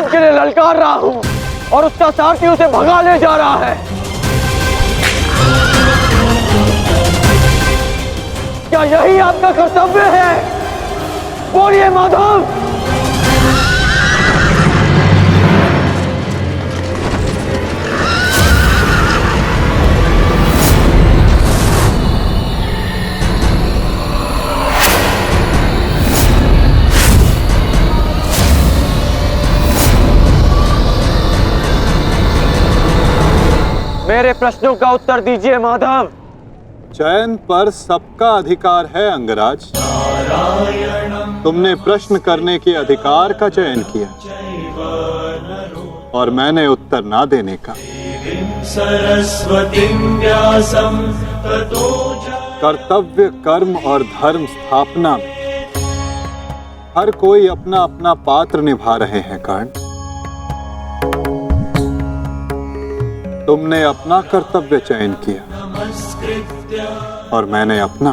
युद्ध के लिए ललकार रहा हूं और उसका सारथी उसे भगा ले जा रहा है। क्या यही आपका कर्तव्य है? बोलिए माधव। मेरे प्रश्नों का उत्तर दीजिए माधव। चयन पर सबका अधिकार है अंगराज। तुमने प्रश्न करने के अधिकार का चयन किया और मैंने उत्तर ना देने का। कर्तव्य, कर्म और धर्म स्थापना में हर कोई अपना अपना पात्र निभा रहे हैं कर्ण। तुमने अपना कर्तव्य चयन किया और मैंने अपना।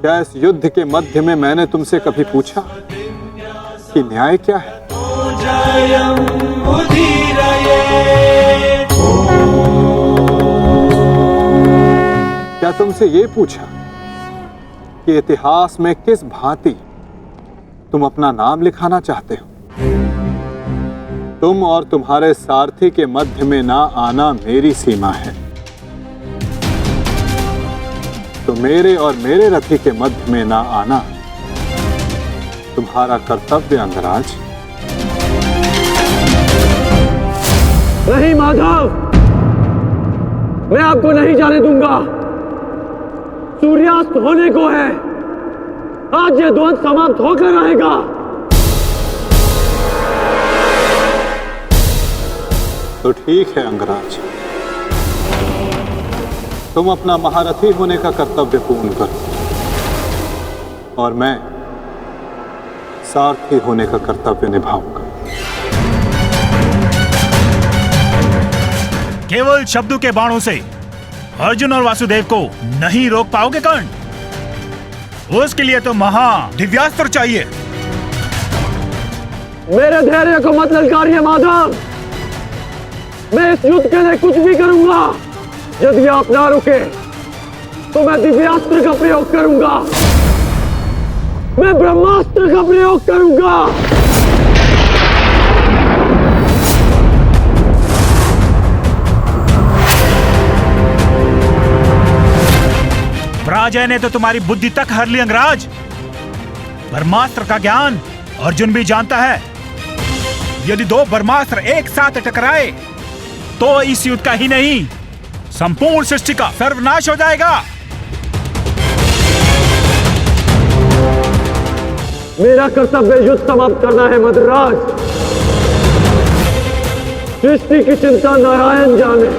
क्या इस युद्ध के मध्य में मैंने तुमसे कभी पूछा कि न्याय क्या है? क्या तुमसे ये पूछा कि इतिहास में किस भांति तुम अपना नाम लिखाना चाहते हो? तुम और तुम्हारे सारथी के मध्य में ना आना मेरी सीमा है, तो मेरे और मेरे रथी के मध्य में ना आना तुम्हारा कर्तव्य अंगराज। नहीं माधव, मैं आपको नहीं जाने दूंगा। सूर्यास्त होने को है, आज ये द्वंद समाप्त होकर रहेगा। तो ठीक है अंगराज, तुम अपना महारथी होने का कर्तव्य पूर्ण करो और मैं सारथी होने का कर्तव्य निभाऊंगा। केवल शब्दों के बाणों से अर्जुन और वासुदेव को नहीं रोक पाओगे कर्ण। उसके लिए तो महा दिव्यास्त्र चाहिए। मेरे धैर्य को मत ललकारिए माधव। मैं इस युद्ध के लिए कुछ भी करूंगा। यदि आप ना रुके तो मैं दिव्यास्त्र का प्रयोग करूंगा। मैं ब्रह्मास्त्र का प्रयोग करूंगा। पराजय ने तो तुम्हारी बुद्धि तक हर ली अंगराज। ब्रह्मास्त्र का ज्ञान अर्जुन भी जानता है। यदि दो ब्रह्मास्त्र एक साथ टकराए तो इस युद्ध का ही नहीं, संपूर्ण सृष्टि का सर्वनाश हो जाएगा। मेरा कर्तव्य युद्ध समाप्त करना है मद्राज। सृष्टि की चिंता नारायण जाने।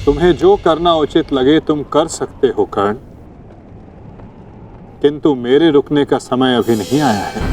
तुम्हें जो करना उचित लगे तुम कर सकते हो कर्ण, किंतु मेरे रुकने का समय अभी नहीं आया है।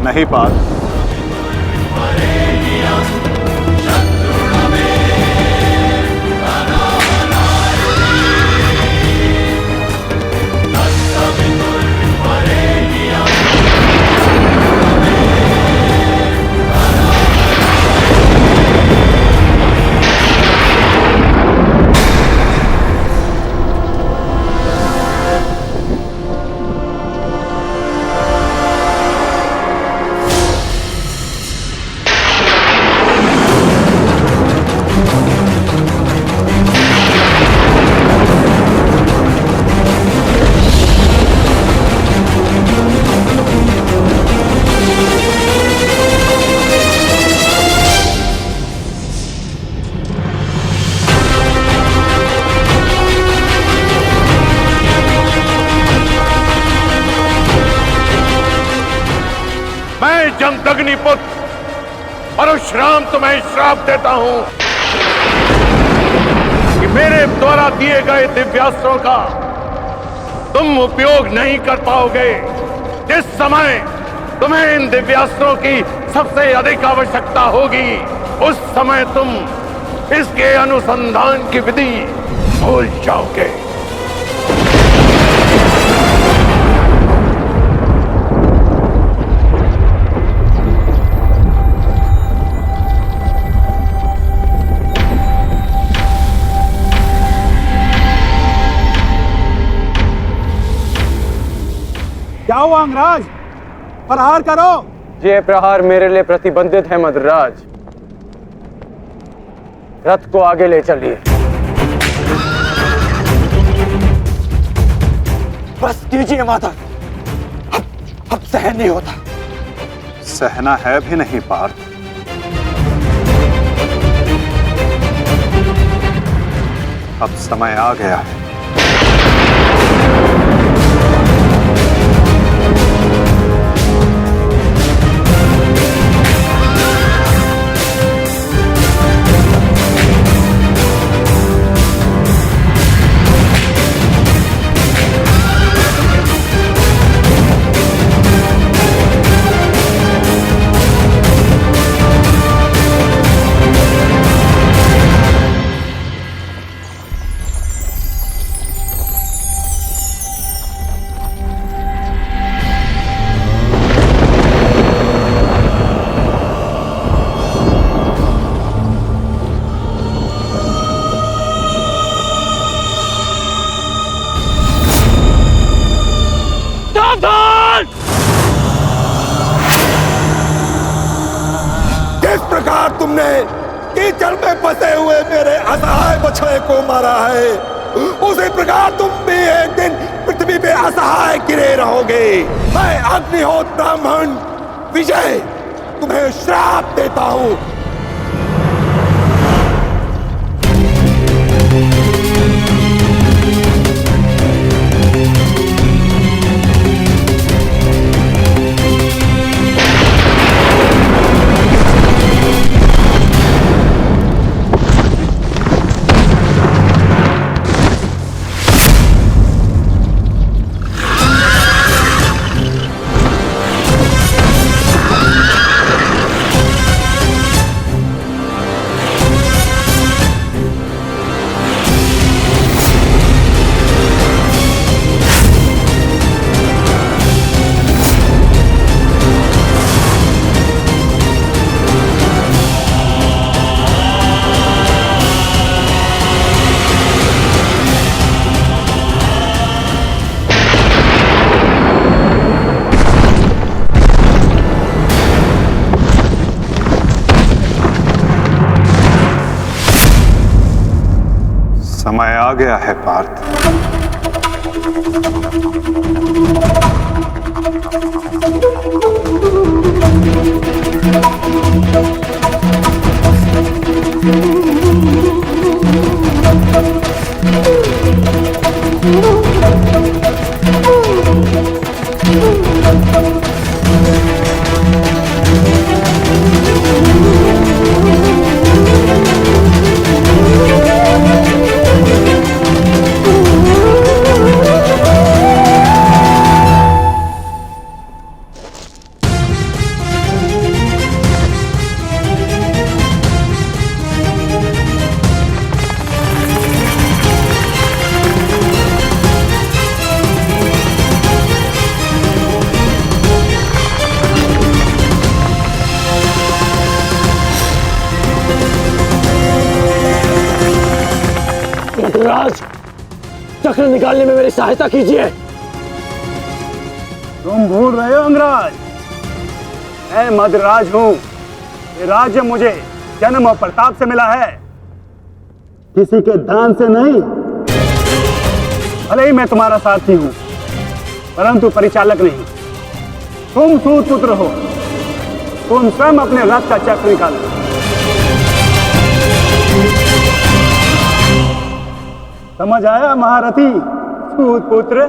नहीं पार्थ, अग्निपुत्र परशुराम तुम्हें श्राप देता हूं कि मेरे द्वारा दिए गए दिव्यास्त्रों का तुम उपयोग नहीं कर पाओगे। जिस समय तुम्हें इन दिव्यास्त्रों की सबसे अधिक आवश्यकता होगी उस समय तुम इसके अनुसंधान की विधि भूल जाओगे। क्या हुआ अंगराज? प्रहार करो। ये प्रहार मेरे लिए प्रतिबंधित है मद्रराज। रथ को आगे ले चलिए। बस कीजिए माता, अब सहन नहीं होता। सहना है भी नहीं पार्थ। अब समय आ गया है। किस प्रकार तुमने कीचड़ में फंसे हुए मेरे असहाय बछड़े को मारा है, उसी प्रकार तुम भी एक दिन पृथ्वी पे असहाय गिरे रहोगे। मैं अग्निहोत्र ब्राह्मण विजय तुम्हें श्राप देता हूं। समय आ गया है पार्थ। राज, चक्र निकालने में मेरी सहायता कीजिए। तुम भूल रहे हो अंगराज, मैं मद्रराज हूं। ये राज्य मुझे जन्म और प्रताप से मिला है, किसी के दान से नहीं। भले ही मैं तुम्हारा सारथी हूं, परंतु परिचालक नहीं। तुम सूत पुत्र हो, तुम स्वयं अपने रथ का चक्र निकालो। समझ आया महारथी सूत पुत्र?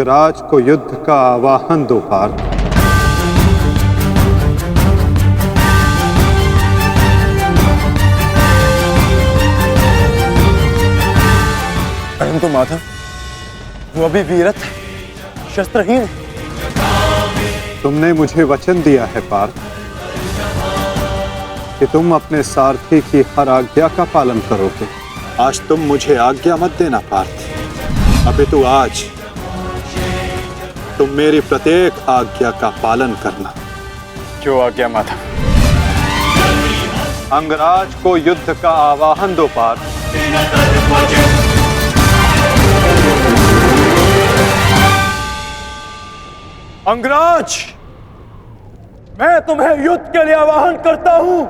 अंगराज को युद्ध का आवाहन दो पार्थ। परंतु माधव, वो अभी वीरत है, शस्त्रहीन है। तुमने मुझे वचन दिया है पार्थ कि तुम अपने सारथी की हर आज्ञा का पालन करोगे। आज तुम मुझे आज्ञा मत देना पार्थ, अपितु आज तुम मेरी प्रत्येक आज्ञा का पालन करना। क्यों आज्ञा माधव? अंगराज को युद्ध का आवाहन दो पार्थ। अंगराज, मैं तुम्हें युद्ध के लिए आवाहन करता हूं।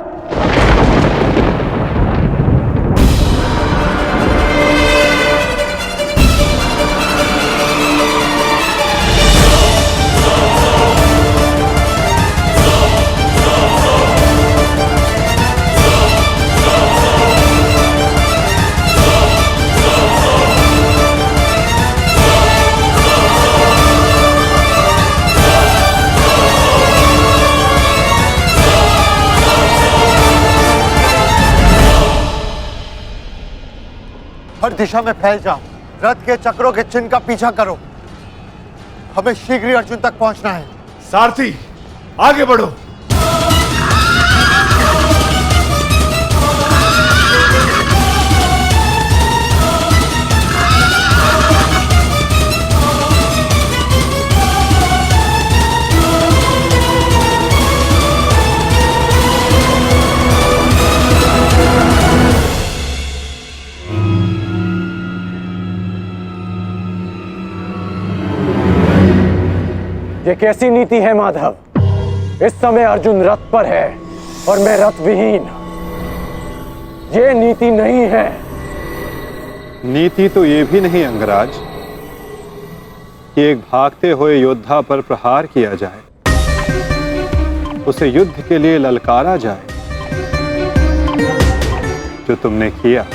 हर दिशा में फैल जाओ, रथ के चक्रों के चिन्ह का पीछा करो। हमें शीघ्र ही अर्जुन तक पहुंचना है। सारथी, आगे बढ़ो। ये कैसी नीति है माधव? इस समय अर्जुन रथ पर है और मैं रथ विहीन। ये नीति नहीं है। नीति तो ये भी नहीं अंगराज कि एक भागते हुए योद्धा पर प्रहार किया जाए, उसे युद्ध के लिए ललकारा जाए, जो तुमने किया।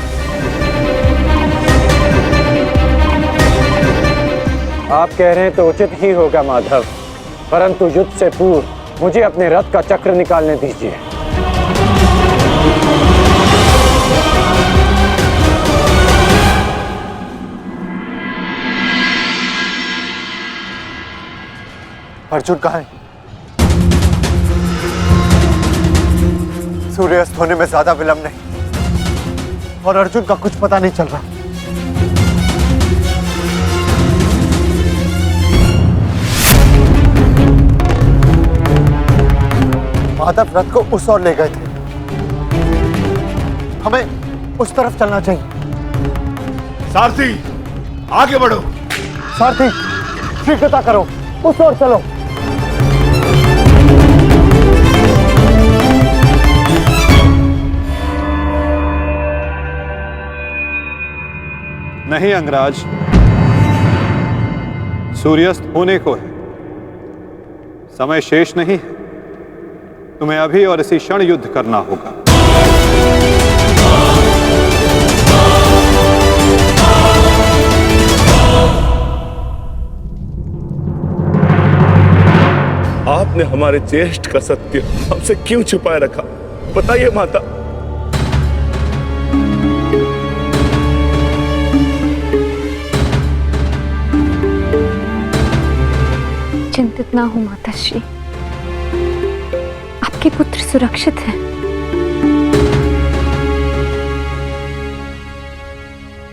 आप कह रहे हैं तो उचित ही होगा माधव, परंतु युद्ध से पूर्व मुझे अपने रथ का चक्र निकालने दीजिए। अर्जुन कहाँ है? सूर्यास्त होने में ज्यादा विलंब नहीं और अर्जुन का कुछ पता नहीं चल रहा। माधव रथ को उस ओर ले गए थे, हमें उस तरफ चलना चाहिए। सारथी, आगे बढ़ो। सारथी, शीघ्रता करो, उस ओर चलो। नहीं अंगराज, सूर्यास्त होने को है, समय शेष नहीं है। तुम्हें अभी और इसी क्षण युद्ध करना होगा। आपने हमारे ज्येष्ठ का सत्य हमसे क्यों छुपाए रखा? बताइए माता। चिंतित ना हो माताश्री, आपके पुत्र सुरक्षित हैं।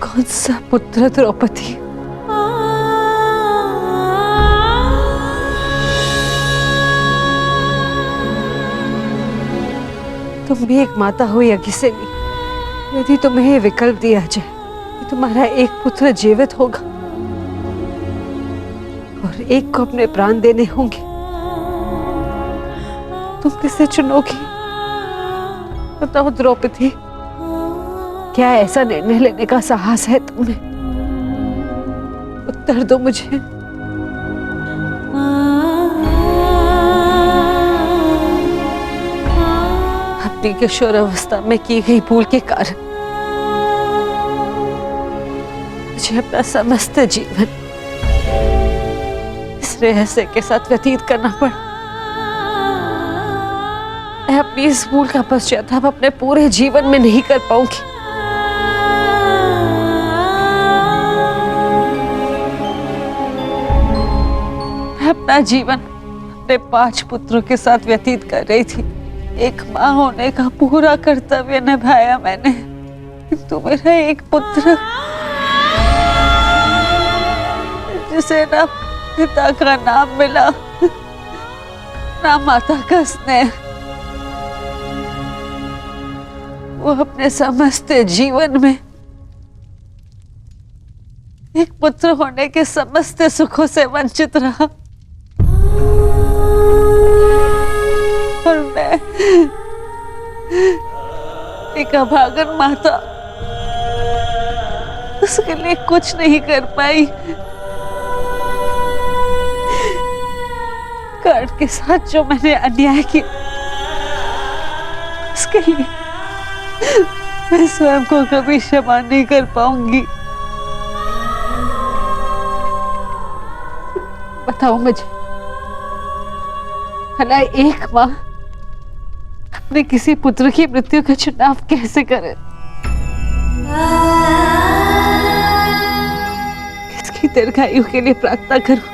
कौन सा पुत्र द्रौपदी? तुम भी एक माता हो यज्ञसेनी, यदि तुम्हें ये विकल्प दिया जाए कि तुम्हारा एक पुत्र जीवित होगा और एक को अपने प्राण देने होंगे, तुम किसे चुनोगी? बताओ द्रौपदी, क्या ऐसा निर्णय लेने का साहस है तुम्हें? उत्तर दो मुझे। अपनी किशोरावस्था में की गई भूल के कारण मुझे अपना समस्त जीवन रहस्य के साथ व्यतीत करना पड़ा। मैं अपनी इस भूल का पश्चाताप अपने पूरे जीवन में नहीं कर पाऊंगी। मैं अपना जीवन अपने 5 पुत्रों के साथ व्यतीत कर रही थी। एक माँ होने का पूरा कर्तव्य निभाया मैंने। तू मेरा एक पुत्र जिसे ना पिता का नाम मिला ना माता का स्नेह, वो अपने समस्त जीवन में एक पुत्र होने के समस्त सुखों से वंचित रहा। और मैं एक अभागन माता उसके लिए कुछ नहीं कर पाई। कर्ण के साथ जो मैंने अन्याय किया उसके लिए मैं स्वयं को कभी क्षमा नहीं कर पाऊंगी। बताओ मुझे, भला एक माँ अपने किसी पुत्र की मृत्यु का चुनाव कैसे करे? किसकी दीर्घायु के लिए प्रार्थना करूं?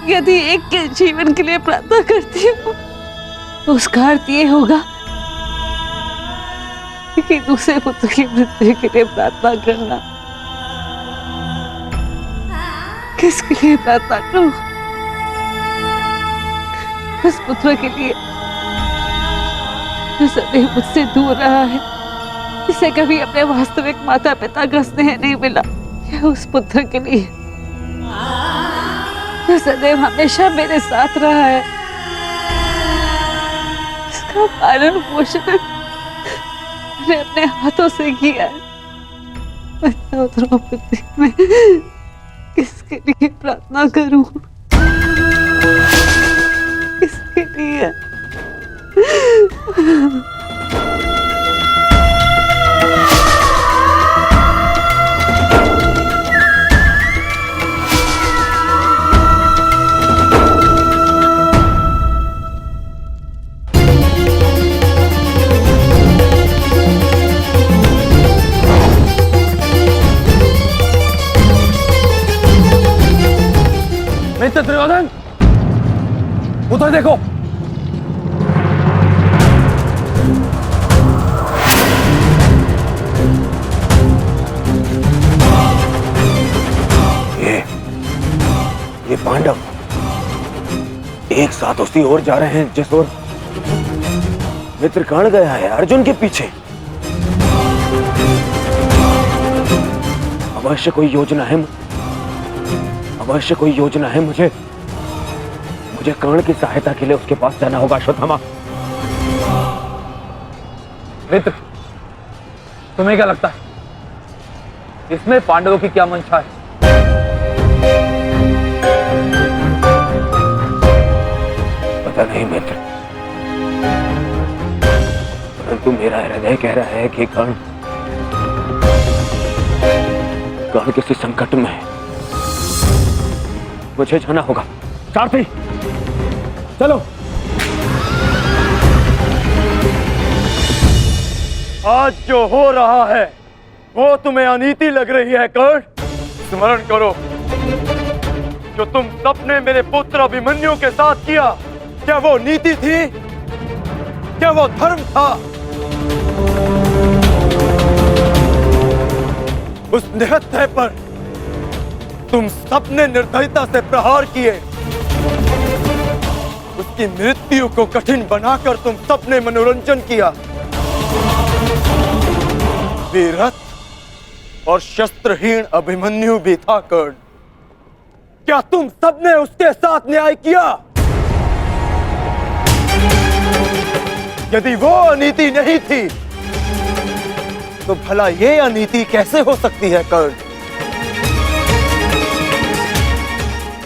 यदि एक के जीवन के लिए प्रार्थना करती हूँ तो उसका अर्थ ये होगा कि दूसरे पुत्र की मृत्यु के लिए प्रार्थना करना। किसके लिए प्रार्थना करूं? उस पुत्र के लिए जो सदैव मुझसे दूर रहा है, जिसे कभी अपने वास्तविक माता पिता का स्नेह नहीं मिला, या उस पुत्र के लिए जो सदैव हमेशा मेरे साथ रहा है, इसका पालन पोषण मैंने अपने हाथों से किया है। बताओ द्रौपदी, मैं किसके लिए प्रार्थना करूं? किसके लिए? मित्र दुर्योधन, उधर देखो। ये पांडव एक साथ उसी ओर जा रहे हैं जिस ओर मित्र कर्ण गया है, अर्जुन के पीछे। अवश्य कोई योजना है, अवश्य कोई योजना है। मुझे कर्ण की सहायता के लिए उसके पास जाना होगा। अश्वत्थामा, मित्र, तुम्हें क्या लगता है इसमें पांडवों की क्या मंशा है? पता नहीं मित्र, परंतु मेरा हृदय कह रहा है कि कर्ण किसी संकट में है। मुझे जाना होगा। सारथी, चलो। आज जो हो रहा है वो तुम्हें अनीति लग रही है कर्ण? स्मरण करो, जो तुम सबने मेरे पुत्र अभिमन्यु के साथ किया, क्या वो नीति थी? क्या वो धर्म था? उस निहत्थे पर तुम सबने निर्दयता से प्रहार किए। उसकी मृत्यु को कठिन बनाकर तुम सबने मनोरंजन किया। वीरथ और शस्त्रहीन अभिमन्यु भी था कर्ण। क्या तुम सबने उसके साथ न्याय किया? यदि वो अनीति नहीं थी तो भला ये अनीति कैसे हो सकती है कर्ण?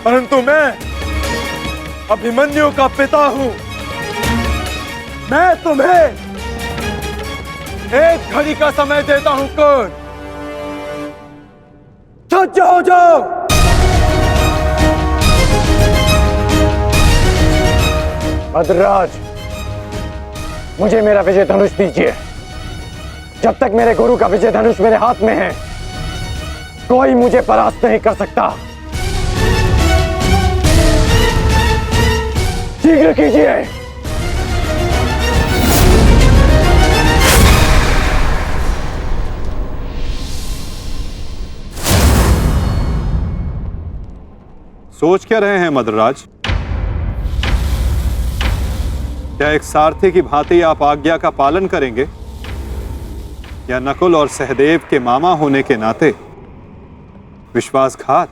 परंतु मैं अभिमन्यु का पिता हूं। मैं तुम्हें एक घड़ी का समय देता हूं कर्ण। सज्ज हो जाओ। भद्रराज, मुझे मेरा विजय धनुष दीजिए। जब तक मेरे गुरु का विजय धनुष मेरे हाथ में है, कोई मुझे परास्त नहीं कर सकता। शीघ्र कीजिए। सोच क्या रहे हैं मद्रराज? क्या एक सारथी की भांति आप आज्ञा का पालन करेंगे, या नकुल और सहदेव के मामा होने के नाते विश्वासघात?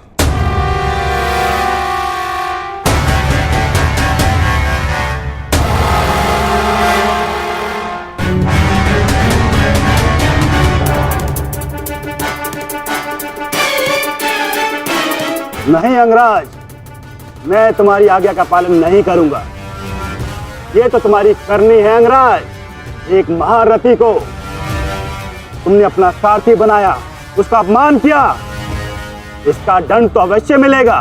नहीं अंगराज, मैं तुम्हारी आज्ञा का पालन नहीं करूंगा। ये तो तुम्हारी करनी है अंगराज। एक महारथी को तुमने अपना सारथी बनाया, उसका अपमान किया, इसका दंड तो अवश्य मिलेगा।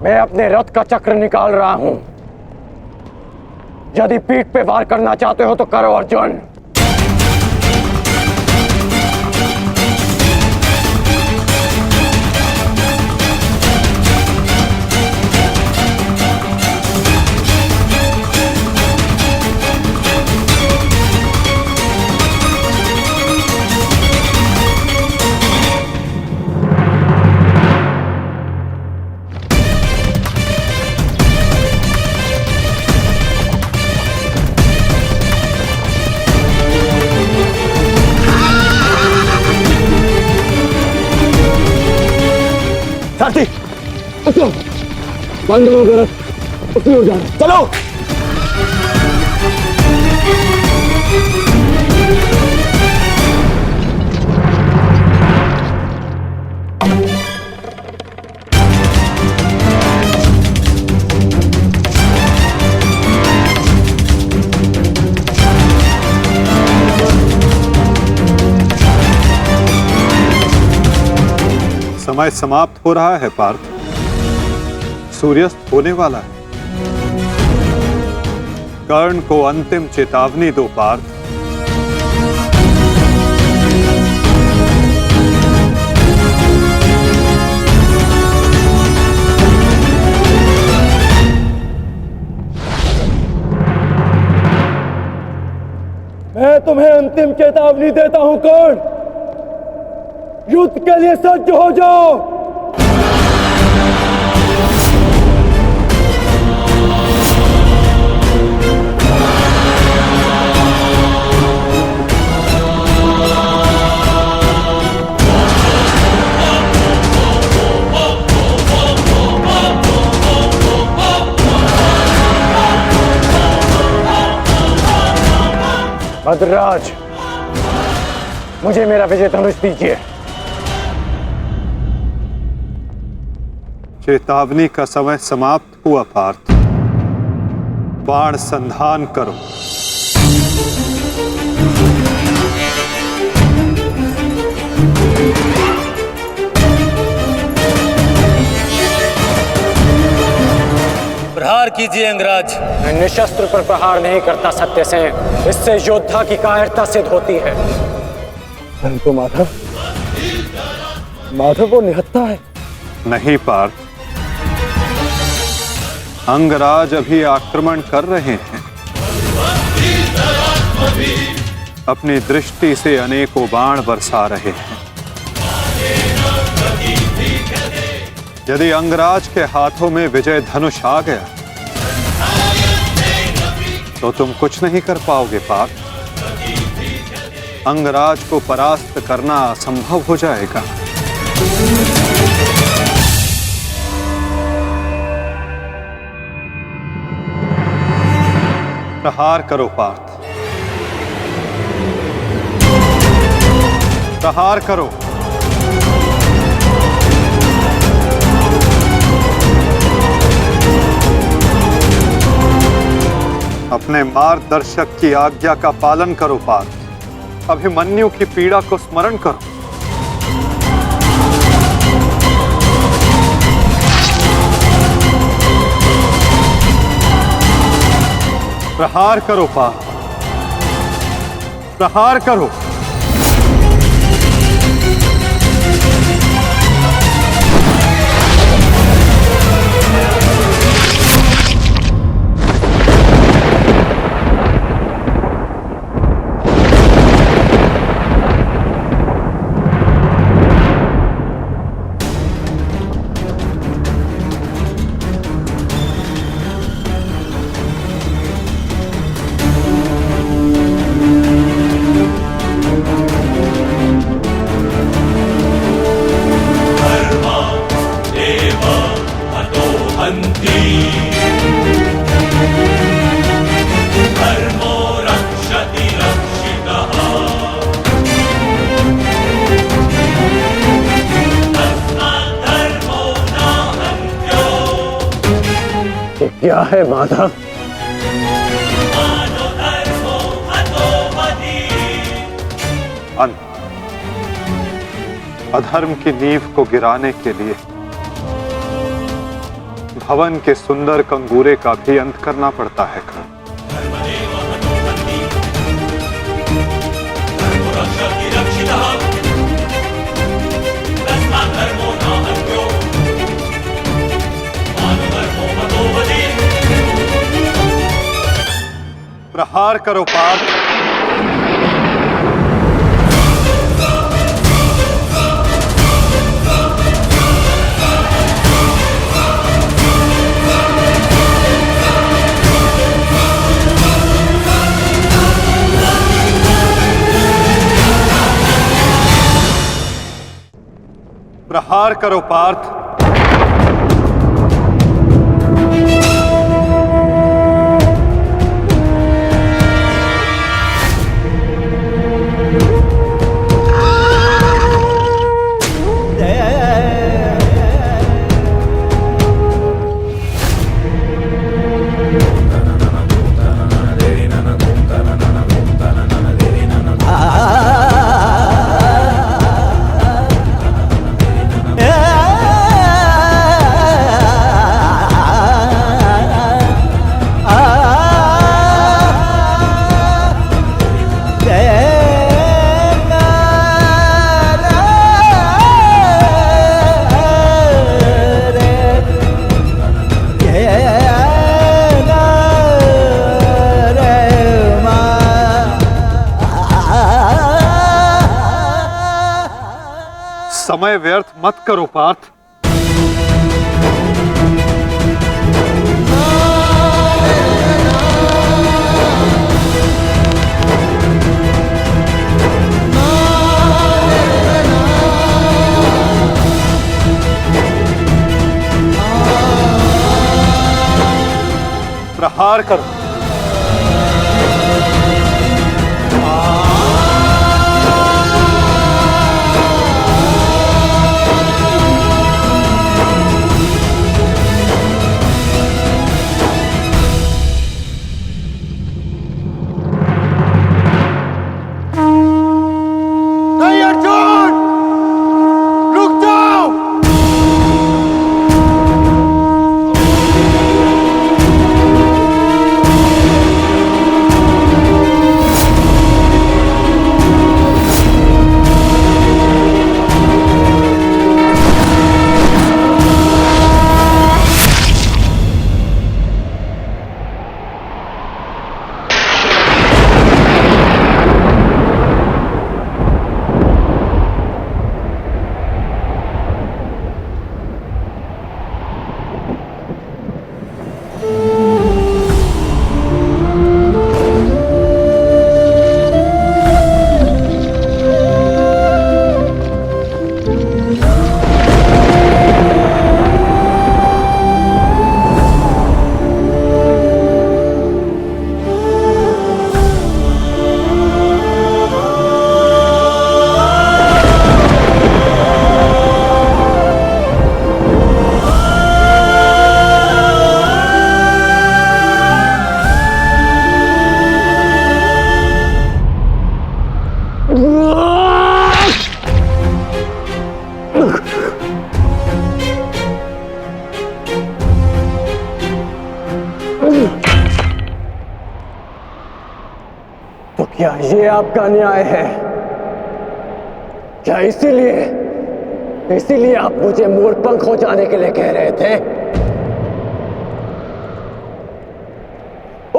मैं अपने रथ का चक्र निकाल रहा हूं। यदि पीठ पे वार करना चाहते हो तो करो अर्जुन। साथी, बंद हो गया, उसी हो जाए। चलो। समय समाप्त हो रहा है पार्थ, सूर्यास्त होने वाला है। कर्ण को अंतिम चेतावनी दो पार्थ। मैं तुम्हें अंतिम चेतावनी देता हूं कर्ण, युद्ध के लिए सज्ज हो जाओ। भद्रराज, मुझे मेरा विजय धनुष दीजिए। चेतावनी का समय समाप्त हुआ पार्थ। बाण संधान करो। प्रहार कीजिए अंगराज। मैं निशस्त्र पर प्रहार नहीं करता सत्यसेन, इससे योद्धा की कायरता सिद्ध होती है। परंतु माधव वो निहत्था है। नहीं पार्थ, अंगराज अभी आक्रमण कर रहे हैं। अपनी दृष्टि से अनेकों बाण बरसा रहे हैं। यदि अंगराज के हाथों में विजय धनुष आ गया तो तुम कुछ नहीं कर पाओगे पार्थ। अंगराज को परास्त करना असंभव हो जाएगा। प्रहार करो पार्थ, प्रहार करो। अपने मार्गदर्शक की आज्ञा का पालन करो पार्थ। अभिमन्यु की पीड़ा को स्मरण करो। प्रहार करो पार्थ, प्रहार करो। क्या है माधव? अंत अधर्म की नींव को गिराने के लिए भवन के सुंदर कंगूरे का भी अंत करना पड़ता है। प्रहार करो पार्थ। प्रहार करो पार्थ। समय व्यर्थ मत करो पार्थ। प्रहार करो। नहीं अर्जुन, रुक जाओ। क्या ये आपका न्याय है? क्या इसीलिए आप मुझे मोरपंख हो जाने के लिए कह रहे थे?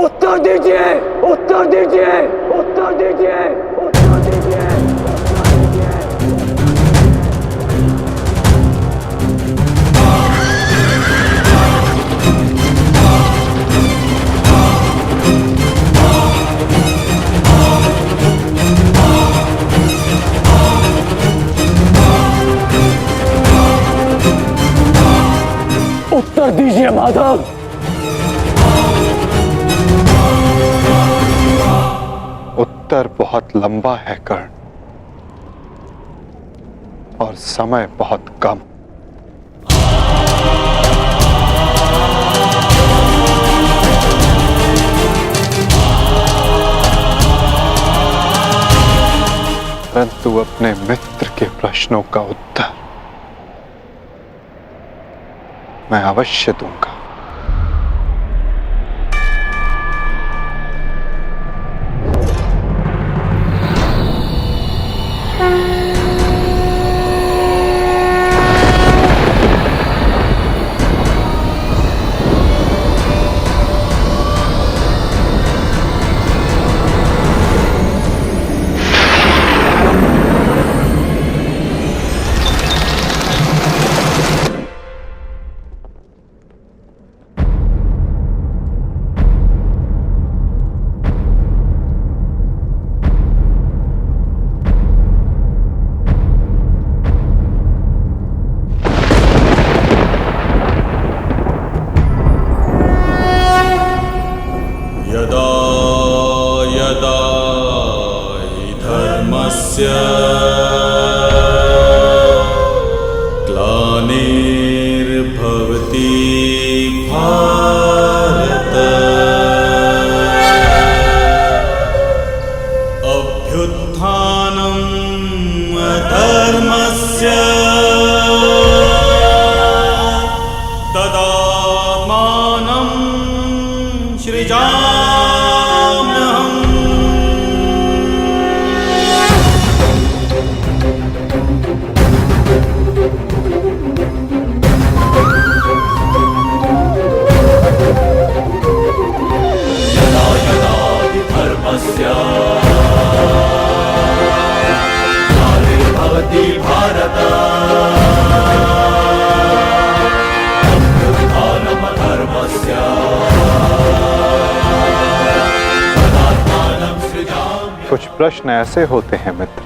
उत्तर दीजिए, उत्तर दीजिए, उत्तर दीजिए, उत्तर दीजिए। उत्तर दीजिए माधव। उत्तर बहुत लंबा है कर्ण, और समय बहुत कम। परंतु अपने मित्र के प्रश्नों का उत्तर मैं अवश्य दूंगा। कुछ प्रश्न ऐसे होते हैं मित्र,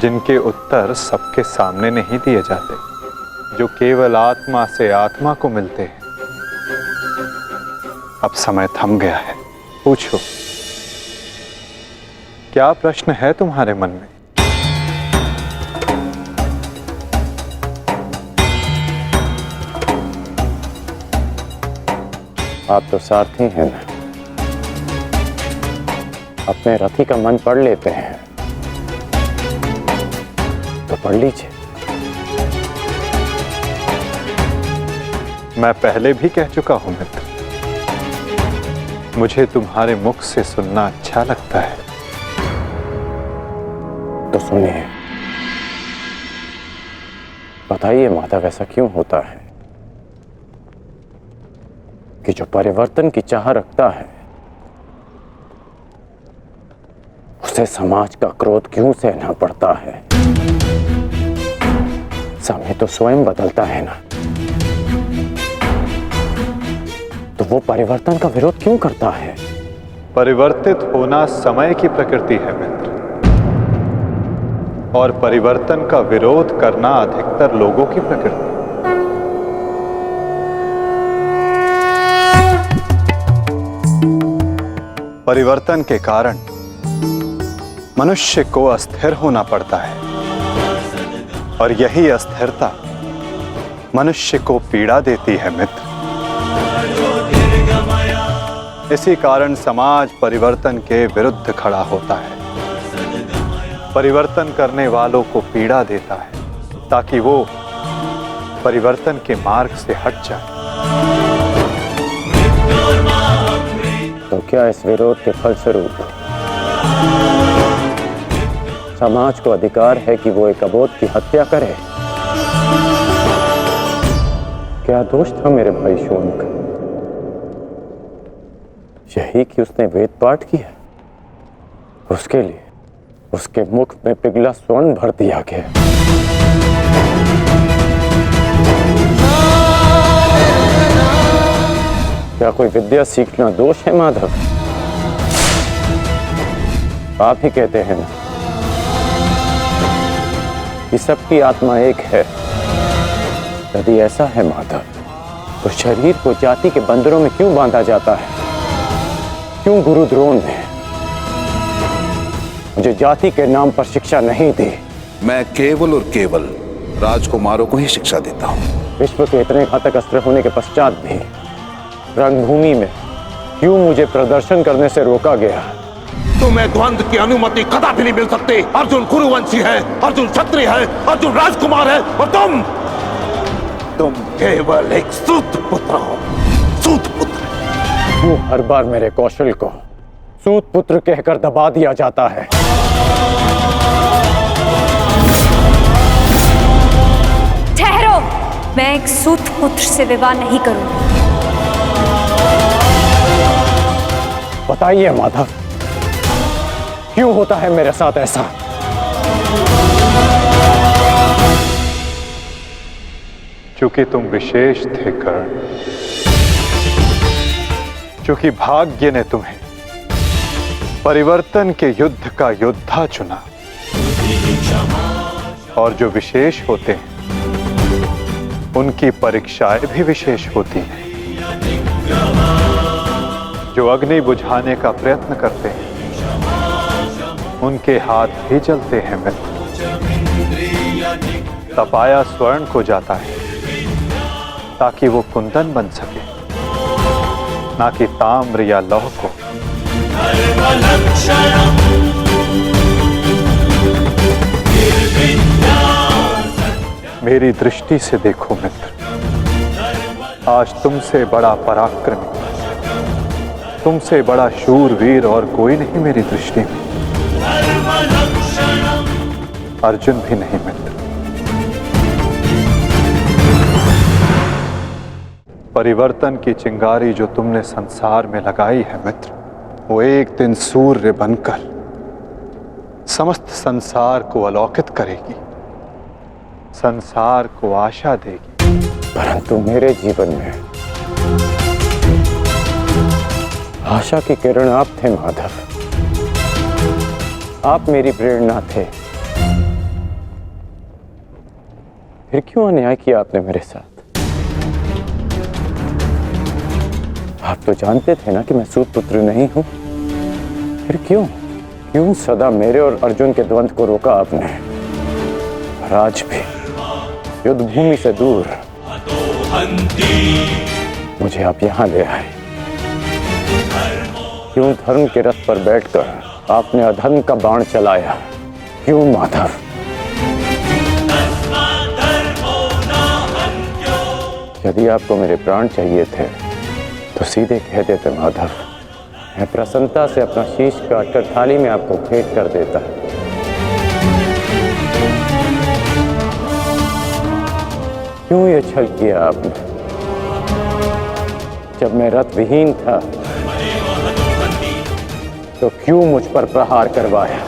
जिनके उत्तर सबके सामने नहीं दिए जाते, जो केवल आत्मा से आत्मा को मिलते हैं। अब समय थम गया है, पूछो, क्या प्रश्न है तुम्हारे मन में? आप तो सारथी हैं ना, अपने रथी का मन पढ़ लेते हैं, तो पढ़ लीजिए। मैं पहले भी कह चुका हूं मित्र, मुझे तुम्हारे मुख से सुनना अच्छा लगता है। तो सुनिए, बताइए माधव, ऐसा क्यों होता है कि जो परिवर्तन की चाह रखता है उसे समाज का क्रोध क्यों सहना पड़ता है? समय तो स्वयं बदलता है ना, तो वो परिवर्तन का विरोध क्यों करता है? परिवर्तित होना समय की प्रकृति है मित्र, और परिवर्तन का विरोध करना अधिकतर लोगों की प्रकृति। परिवर्तन के कारण मनुष्य को अस्थिर होना पड़ता है, और यही अस्थिरता मनुष्य को पीड़ा देती है मित्र। इसी कारण समाज परिवर्तन के विरुद्ध खड़ा होता है, परिवर्तन करने वालों को पीड़ा देता है, ताकि वो परिवर्तन के मार्ग से हट जाए। तो क्या इस विरोध के फलस्वरूप समाज को अधिकार है कि वो एक अबोध की हत्या करे। क्या दोष था मेरे भाई शोन का? यही कि उसने वेद पाठ किया। उसके लिए उसके मुख में पिघला स्वर्ण भर दिया गया। क्या कोई विद्या सीखना दोष है माधव? आप ही कहते हैं ना कि सबकी आत्मा एक है। यदि ऐसा है माधव, तो शरीर को जाति के बंदरों में क्यों बांधा जाता है? क्यों गुरु द्रोण ने मुझे जाति के नाम पर शिक्षा नहीं दी? मैं केवल और केवल राजकुमारों को ही शिक्षा देता हूँ। विश्व के इतने घातक अस्त्र होने के पश्चात भी रंगभूमि में क्यों मुझे प्रदर्शन करने से रोका गया? तुम्हें द्वंद्व की अनुमति कदापि नहीं मिल सकती। अर्जुन कुरुवंशी है, अर्जुन क्षत्रिय है, अर्जुन राजकुमार है, और तुम केवल एक सूत पुत्र हो। सूत पुत्र। क्यों हर बार मेरे कौशल को सूत पुत्र कहकर दबा दिया जाता है? ठहरो, मैं एक सूत पुत्र से विवाह नहीं करूंगी। बताइए माधव, क्यों होता है मेरे साथ ऐसा? क्योंकि तुम विशेष थे कर्ण, क्योंकि भाग्य ने तुम्हें परिवर्तन के युद्ध का योद्धा चुना। और जो विशेष होते हैं उनकी परीक्षाएं भी विशेष होती हैं। जो अग्नि बुझाने का प्रयत्न करते हैं उनके हाथ भी जलते हैं मित्र। तपाया स्वर्ण को जाता है ताकि वो कुंदन बन सके, ना कि ताम्र या लौह को। मेरी दृष्टि से देखो मित्र, आज तुमसे बड़ा पराक्रमी, तुमसे बड़ा शूरवीर और कोई नहीं मेरी दृष्टि में। अर्जुन भी नहीं मित्र। परिवर्तन की चिंगारी जो तुमने संसार में लगाई है मित्र, वो एक दिन सूर्य बनकर समस्त संसार को अलौकित करेगी, संसार को आशा देगी। परंतु मेरे जीवन में आशा की किरण आप थे माधव। आप मेरी प्रेरणा थे। फिर क्यों अन्याय किया आपने मेरे साथ? आप तो जानते थे ना कि मैं सूत पुत्र नहीं हूं। फिर क्यों सदा मेरे और अर्जुन के द्वंद्व को रोका आपने? और आज भी युद्ध भूमि से दूर मुझे आप यहां ले आए। क्यों धर्म के रथ पर बैठकर आपने अधर्म का बाण चलाया? क्यों माधव? यदि आपको मेरे प्राण चाहिए थे तो सीधे कह देते माधव। मैं प्रसन्नता से अपना शीश काटकर थाली में आपको भेंट कर देता। क्यों ये छल किया आपने? जब मैं रथ विहीन था तो क्यों मुझ पर प्रहार करवाया?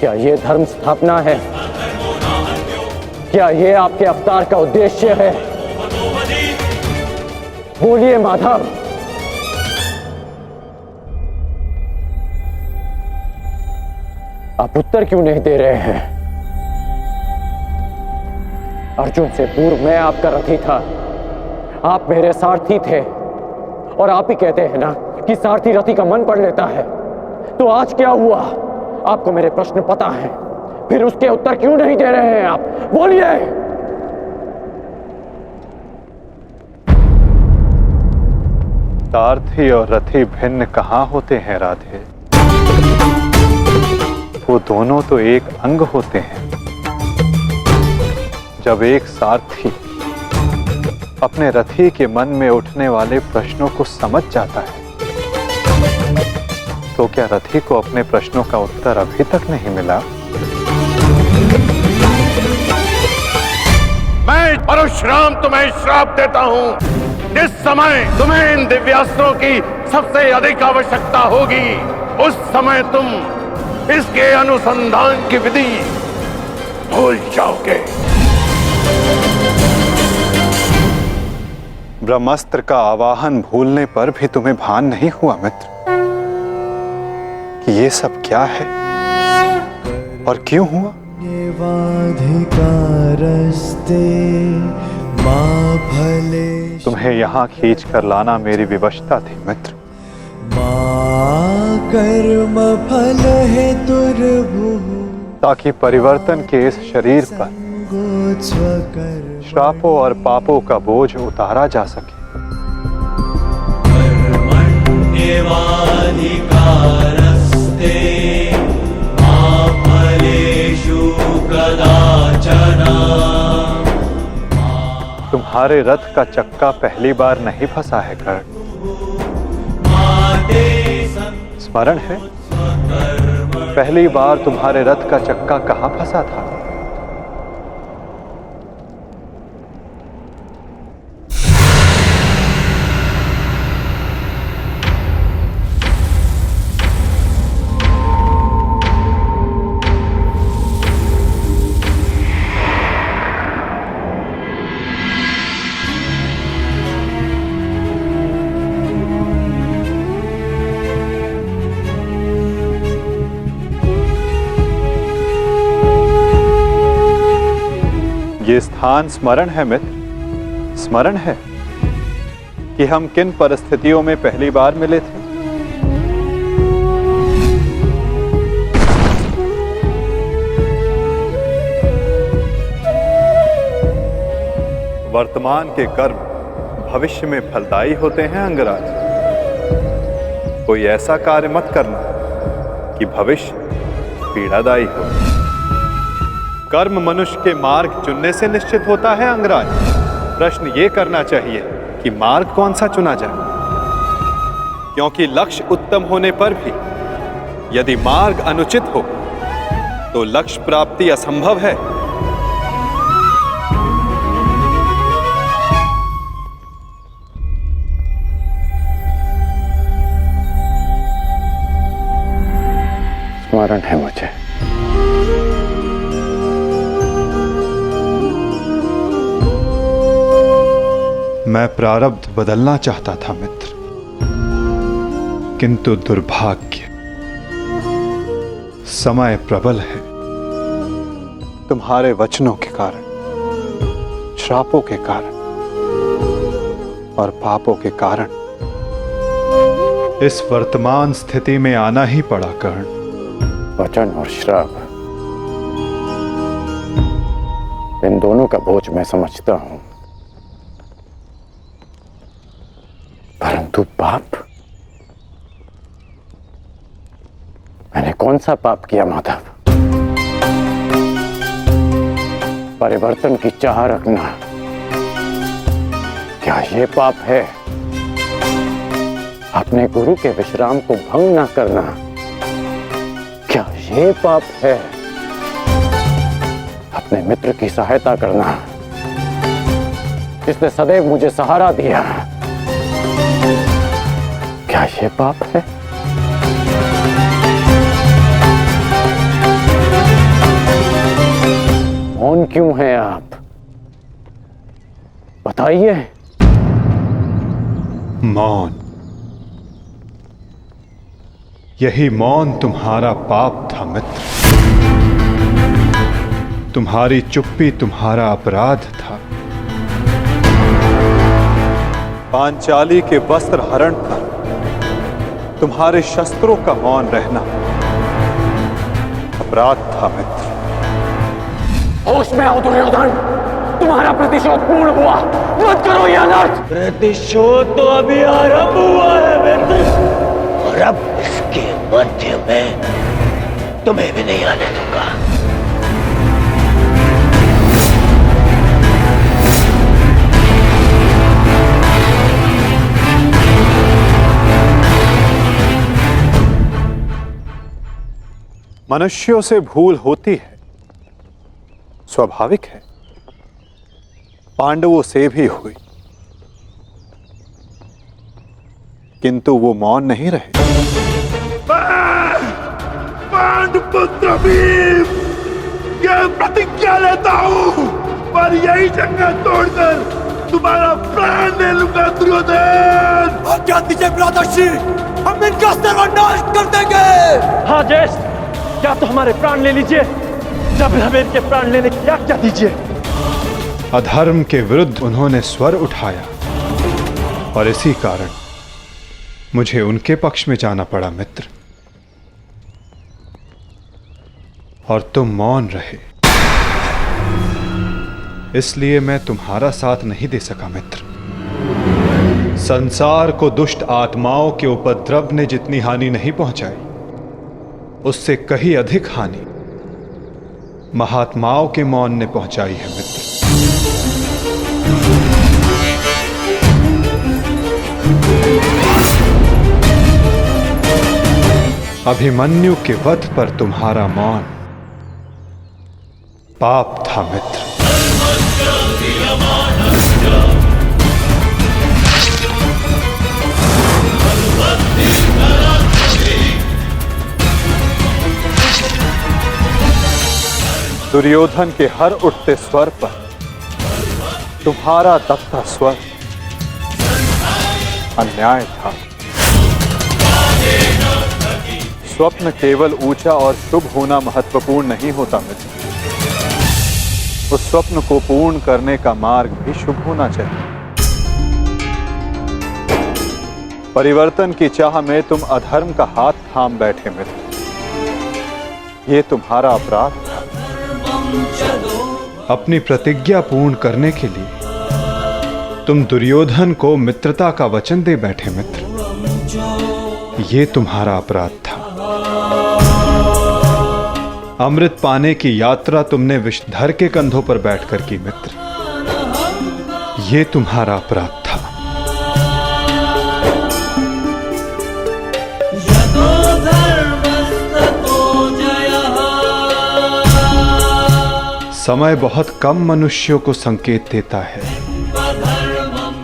क्या ये धर्म स्थापना है? क्या ये आपके अवतार का उद्देश्य है? बोलिए माधव। आप उत्तर क्यों नहीं दे रहे हैं? अर्जुन से पूर्व मैं आपका रथी था, आप मेरे सारथी थे। और आप ही कहते हैं ना कि सारथी रथी का मन पढ़ लेता है। तो आज क्या हुआ? आपको मेरे प्रश्न पता है, फिर उसके उत्तर क्यों नहीं दे रहे हैं आप? बोलिए। सारथी और रथी भिन्न कहाँ होते हैं राधे? वो दोनों तो एक अंग होते हैं। जब एक सारथी अपने रथी के मन में उठने वाले प्रश्नों को समझ जाता है तो क्या रथी को अपने प्रश्नों का उत्तर अभी तक नहीं मिला? मैं परशुराम तुम्हें श्राप देता हूं। जिस समय तुम्हें इन दिव्यास्त्रों की सबसे अधिक आवश्यकता होगी, उस समय तुम इसके अनुसंधान की विधि भूल जाओगे। ब्रह्मास्त्र का आवाहन भूलने पर भी तुम्हें भान नहीं हुआ मित्र कि ये सब क्या है और क्यों हुआ? तुम्हें यहाँ खींच कर लाना मेरी विवशता थी मित्र। कर्म फल है दुर्भुः, ताकि परिवर्तन के इस शरीर पर श्रापों और पापों का बोझ उतारा जा सके। तुम्हारे रथ का चक्का पहली बार नहीं फंसा है कर्ण। स्मरण है पहली बार तुम्हारे रथ का चक्का कहां फंसा था? ये स्थान स्मरण है मित्र, स्मरण है कि हम किन परिस्थितियों में पहली बार मिले थे? वर्तमान के कर्म भविष्य में फलदायी होते हैं अंगराज। कोई ऐसा कार्य मत करना कि भविष्य पीड़ादायी हो। कर्म मनुष्य के मार्ग चुनने से निश्चित होता है अंगराज। प्रश्न ये करना चाहिए कि मार्ग कौन सा चुना जाए, क्योंकि लक्ष्य उत्तम होने पर भी यदि मार्ग अनुचित हो तो लक्ष्य प्राप्ति असंभव है। स्मरण है मुझे। मैं प्रारब्ध बदलना चाहता था मित्र, किंतु दुर्भाग्य समय प्रबल है। तुम्हारे वचनों के कारण, श्रापों के कारण और पापों के कारण इस वर्तमान स्थिति में आना ही पड़ा कर्ण। वचन और श्राप, इन दोनों का बोझ मैं समझता हूं, परंतु पाप, मैंने कौन सा पाप किया माधव? परिवर्तन की चाह रखना, क्या ये पाप है? अपने गुरु के विश्राम को भंग न करना, क्या ये पाप है? अपने मित्र की सहायता करना, जिसने सदैव मुझे सहारा दिया, क्या ये पाप है? मौन क्यों हैं आप? बताइए। मौन, यही मौन तुम्हारा पाप था मित्र। तुम्हारी चुप्पी तुम्हारा अपराध था। पांचाली के वस्त्र हरण पर तुम्हारे शस्त्रों का मौन रहना अपराध था मित्र। होश में आओ दुर्योधन, तुम्हारा प्रतिशोध पूर्ण हुआ, मत करो यह अनर्थ। प्रतिशोध तो अभी आरंभ हुआ है मित्र, और अब इसके मध्य में तुम्हें भी नहीं आने दूंगा। मनुष्यों से भूल होती है, स्वाभाविक है। पांडवों से भी हुई, किंतु वो मौन नहीं रहे। पांडुपुत्र भीम, यह प्रतिज्ञा लेता हूं पर यही जंगल तोड़कर तुम्हारा प्राण ले लूंगा दुर्योधन। आज्ञा दीजिए भ्राताश्री, हम इनका सर्वनाश कर देंगे। हाँ ज्येष्ठ, क्या तो हमारे प्राण ले लीजिए, जब हमें इनके प्राण लेने की आज्ञा दीजिए। अधर्म के विरुद्ध उन्होंने स्वर उठाया और इसी कारण मुझे उनके पक्ष में जाना पड़ा मित्र, और तुम मौन रहे, इसलिए मैं तुम्हारा साथ नहीं दे सका मित्र। संसार को दुष्ट आत्माओं के उपद्रव ने जितनी हानि नहीं पहुंचाई, उससे कहीं अधिक हानि महात्माओं के मौन ने पहुंचाई है मित्र। अभिमन्यु के वध पर तुम्हारा मौन पाप था मित्र। दुर्योधन के हर उठते स्वर पर तुम्हारा दबता स्वर अन्याय था। स्वप्न केवल ऊंचा और शुभ होना महत्वपूर्ण नहीं होता मित्र, उस स्वप्न को पूर्ण करने का मार्ग भी शुभ होना चाहिए। परिवर्तन की चाह में तुम अधर्म का हाथ थाम बैठे मित्र, ये तुम्हारा अपराध था। अपनी प्रतिज्ञा पूर्ण करने के लिए तुम दुर्योधन को मित्रता का वचन दे बैठे मित्र, ये तुम्हारा अपराध था। अमृत पाने की यात्रा तुमने विषधर के कंधों पर बैठकर की मित्र, ये तुम्हारा अपराध था। समय बहुत कम मनुष्यों को संकेत देता है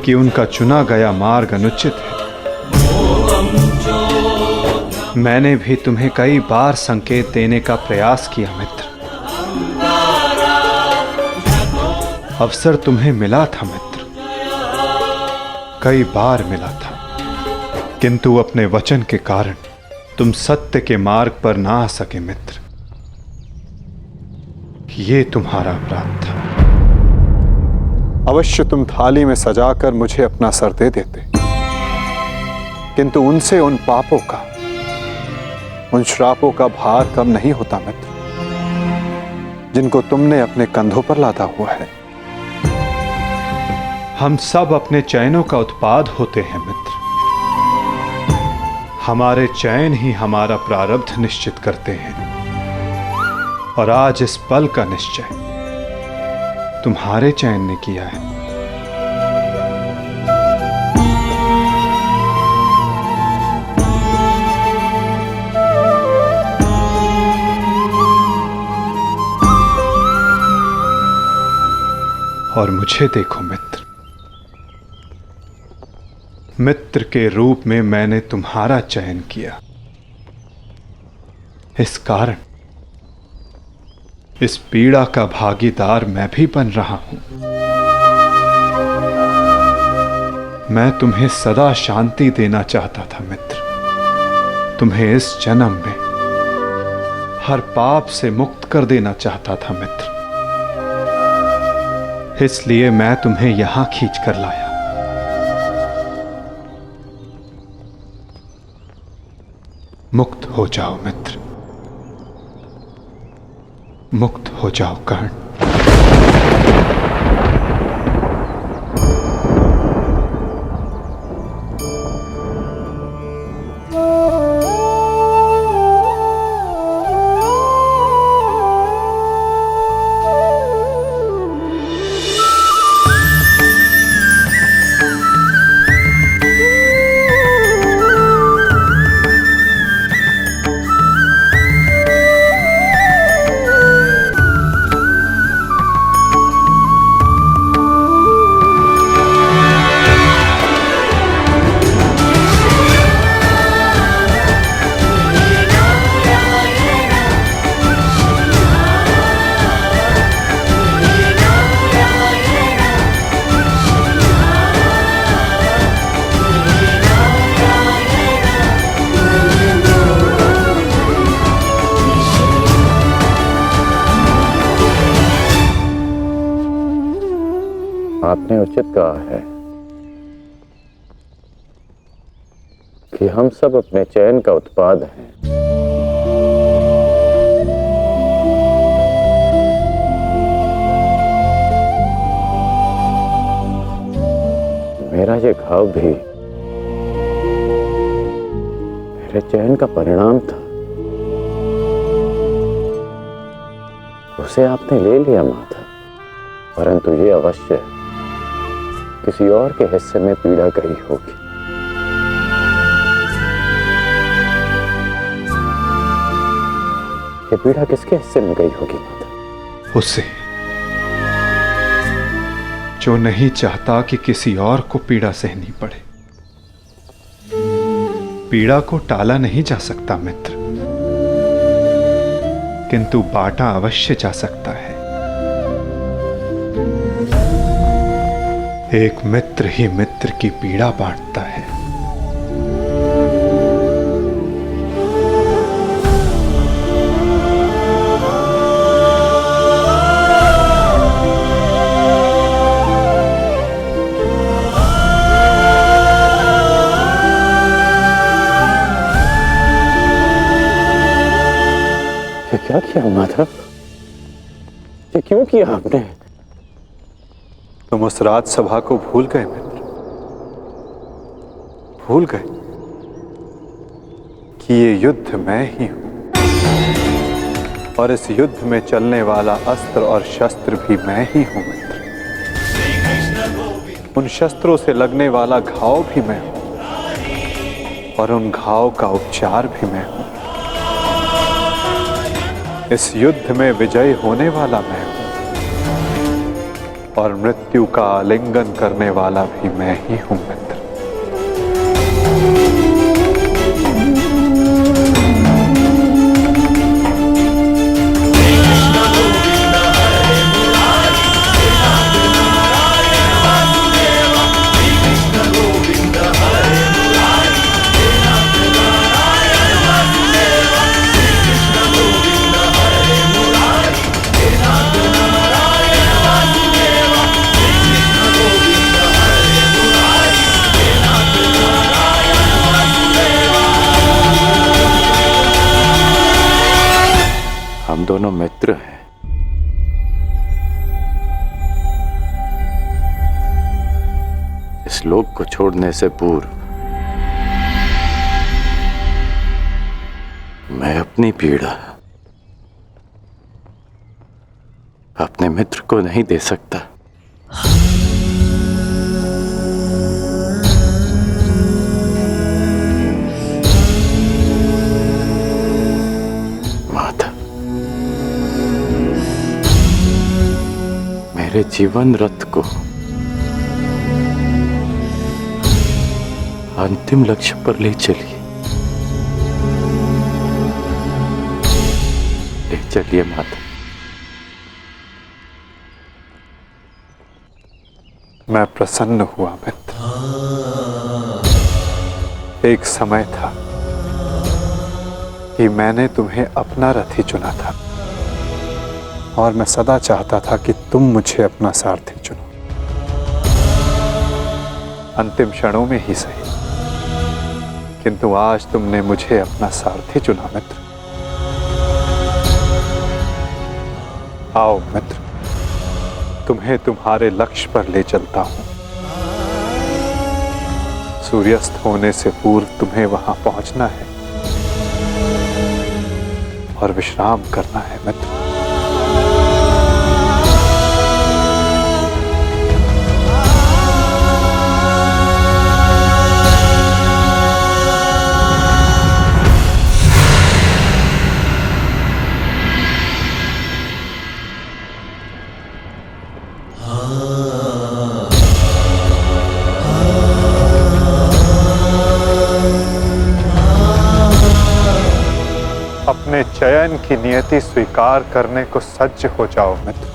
कि उनका चुना गया मार्ग अनुचित है। मैंने भी तुम्हें कई बार संकेत देने का प्रयास किया मित्र, अवसर तुम्हें मिला था मित्र, कई बार मिला था, किंतु अपने वचन के कारण तुम सत्य के मार्ग पर ना आ सके मित्र, ये तुम्हारा अपराध था। अवश्य तुम थाली में सजाकर मुझे अपना सर दे देते, किंतु उनसे उन पापों का, उन श्रापों का भार कम नहीं होता मित्र, जिनको तुमने अपने कंधों पर लादा हुआ है। हम सब अपने चैनों का उत्पाद होते हैं मित्र, हमारे चैन ही हमारा प्रारब्ध निश्चित करते हैं, और आज इस पल का निश्चय तुम्हारे चैन ने किया है। और मुझे देखो मित्र, मित्र के रूप में मैंने तुम्हारा चयन किया, इस कारण इस पीड़ा का भागीदार मैं भी बन रहा हूं। मैं तुम्हें सदा शांति देना चाहता था मित्र, तुम्हें इस जन्म में हर पाप से मुक्त कर देना चाहता था मित्र, इसलिए मैं तुम्हें यहां खींच कर लाया। मुक्त हो जाओ मित्र, मुक्त हो जाओ कर्ण। आपने उचित कहा है कि हम सब अपने चयन का उत्पाद हैं। मेरा ये घाव भी मेरे चयन का परिणाम था। उसे आपने ले लिया माता, परंतु ये अवश्य किसी और के हिस्से में पीड़ा गई होगी। ये पीड़ा किसके हिस्से में गई होगी माता? उसे, जो नहीं चाहता कि किसी और को पीड़ा सहनी पड़े। पीड़ा को टाला नहीं जा सकता मित्र, किंतु बांटा अवश्य जा सकता है। एक मित्र ही मित्र की पीड़ा बांटता है। क्या किया माधव? ये क्यों किया आपने? तुम उस राजसभा को भूल गए मित्र, भूल गए कि ये युद्ध मैं ही हूं, और इस युद्ध में चलने वाला अस्त्र और शस्त्र भी मैं ही हूं मित्र। उन शस्त्रों से लगने वाला घाव भी मैं हूं, और उन घाव का उपचार भी मैं हूं। इस युद्ध में विजयी होने वाला मैं हूं, और मृत्यु का आलिंगन करने वाला भी मैं ही हूं मित्र। हम दोनों मित्र हैं। इस लोक को छोड़ने से पूर्व मैं अपनी पीड़ा अपने मित्र को नहीं दे सकता। मेरे जीवन रथ को अंतिम लक्ष्य पर ले चलिए, ले चलिए माता। मैं प्रसन्न हुआ मित्र। एक समय था कि मैंने तुम्हें अपना रथी चुना था, और मैं सदा चाहता था कि तुम मुझे अपना सारथी चुनो, अंतिम क्षणों में ही सही, किंतु आज तुमने मुझे अपना सारथी चुना मित्र। आओ मित्र, तुम्हें तुम्हारे लक्ष्य पर ले चलता हूं। सूर्यास्त होने से पूर्व तुम्हें वहां पहुंचना है और विश्राम करना है मित्र। अपने चयन की नियति स्वीकार करने को सज्ज हो जाओ मित्र।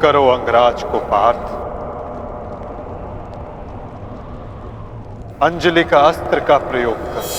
करो अंगराज को पार्थ। अंजलि का अस्त्र का प्रयोग करो।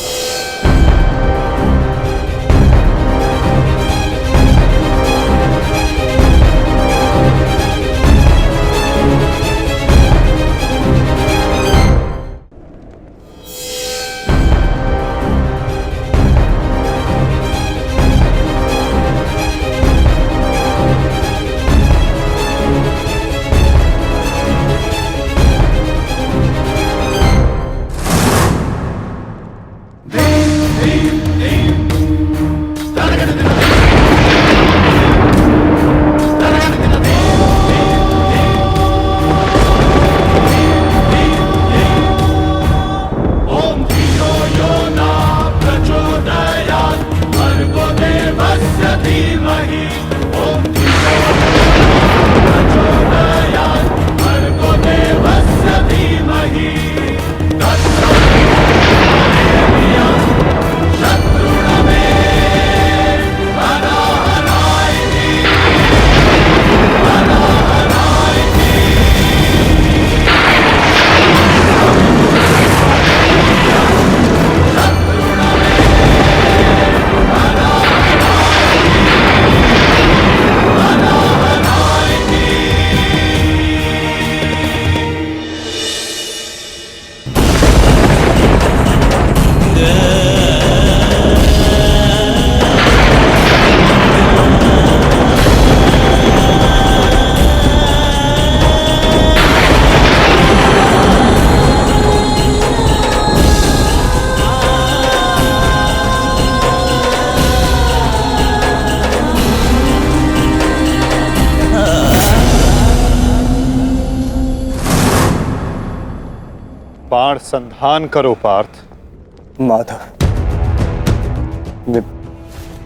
बाण संधान करो पार्थ। माधव,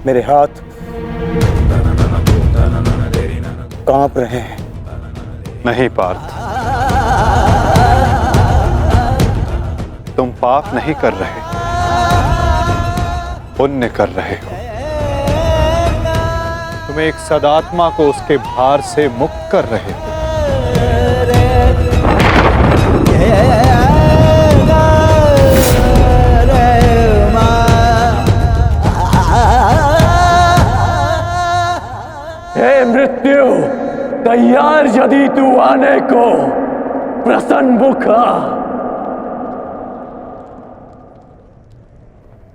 मेरे हाथ कांप रहे हैं। नहीं पार्थ, तुम पाप नहीं कर रहे, पुण्य कर रहे हो। तुम एक सदात्मा को उसके भार से मुक्त कर रहे हो। हे मृत्यु, तैयार यदि तू आने को, प्रसन्न मुख आ।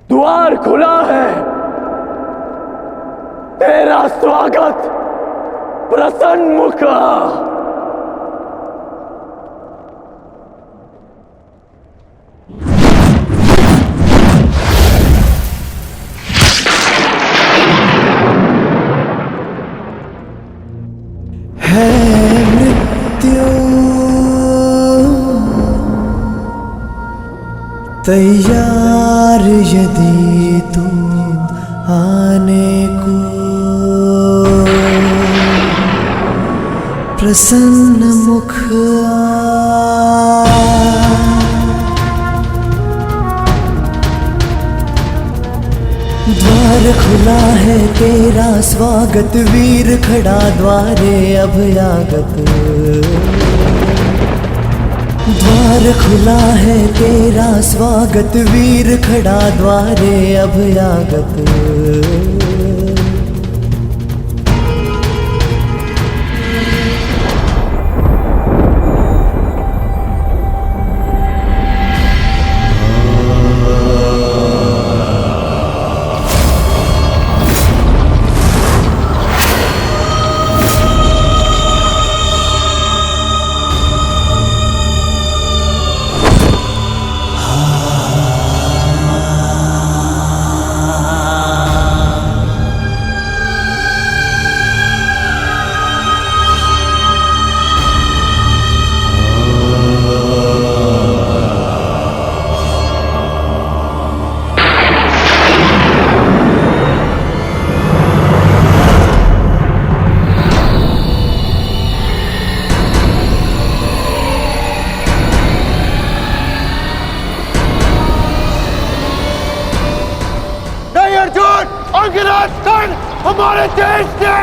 द्वार खुला है, तेरा स्वागत, प्रसन्न मुख आ। तैयार यदि तू आने को, प्रसन्न मुख आ। द्वार खुला है तेरा स्वागत, वीर खड़ा द्वारे अभयागत। द्वार खुला है तेरा स्वागत, वीर खड़ा द्वारे अभयागत। अंगराज कर्ण हमारे देश ने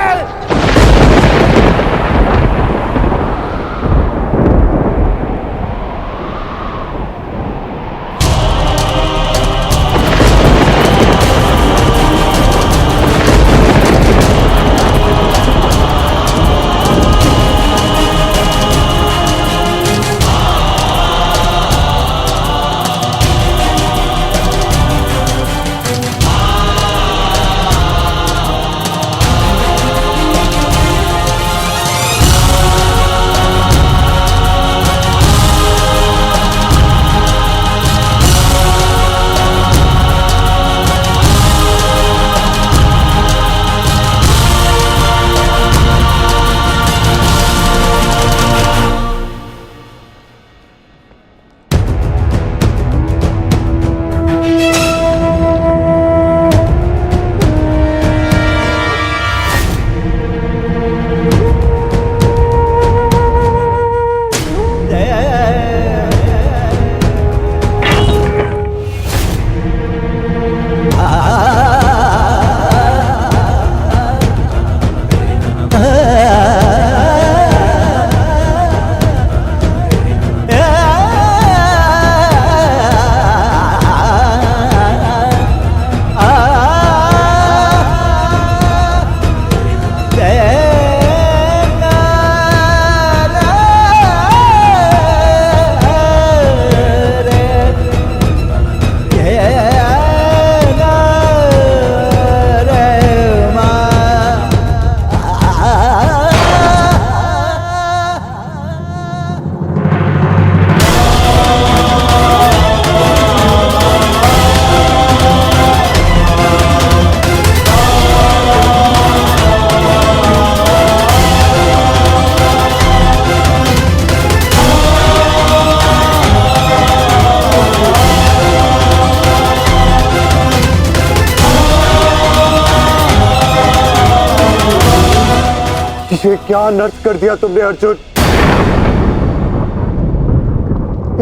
ये क्या अनर्थ कर दिया तुमने अर्जुन?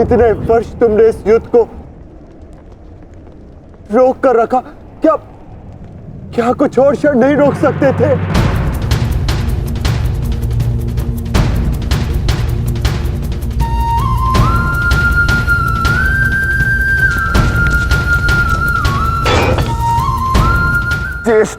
इतने वर्ष तुमने इस युद्ध को रोक कर रखा, क्या कुछ और क्षण नहीं रोक सकते थे? ज्येष्ठ,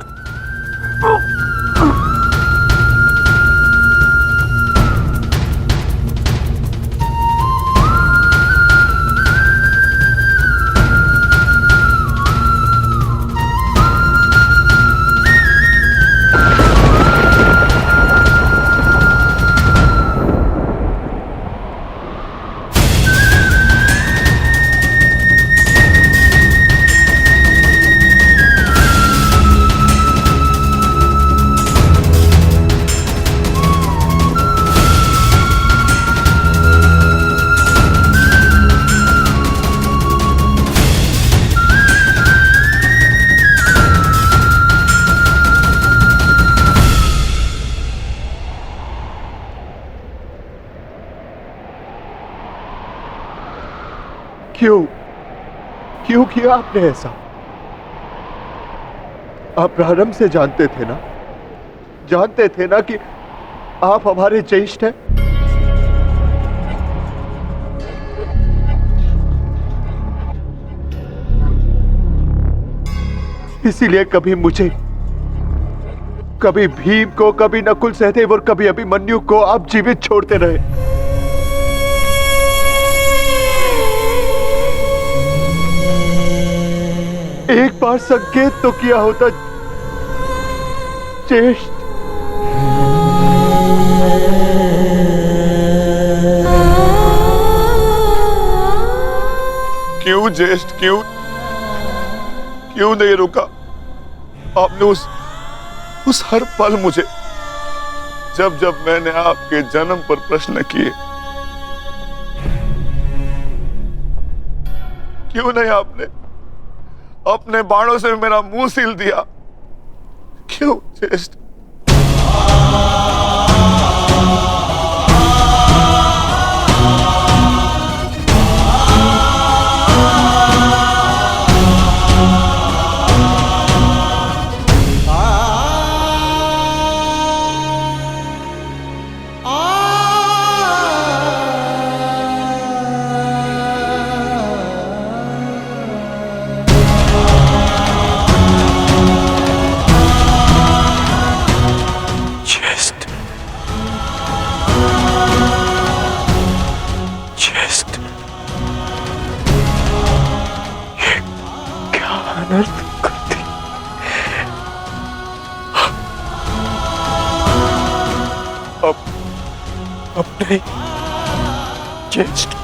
क्यों किया आपने ऐसा? आप प्रारंभ से जानते थे ना कि आप हमारे ज्येष्ठ हैं। इसीलिए कभी मुझे, कभी भीम को, कभी नकुल सहदेव और कभी अभिमन्यु को आप जीवित छोड़ते रहे। एक बार संकेत तो किया होता ज्येष्ठ। क्यों ज्येष्ठ, क्यों नहीं रुका आपने? उस हर पल मुझे, जब मैंने आपके जन्म पर प्रश्न किए, क्यों नहीं आपने अपने बाणों से मेरा मुंह सील दिया? क्यों ज्येष्ठ? अपने ज्येष्ठ को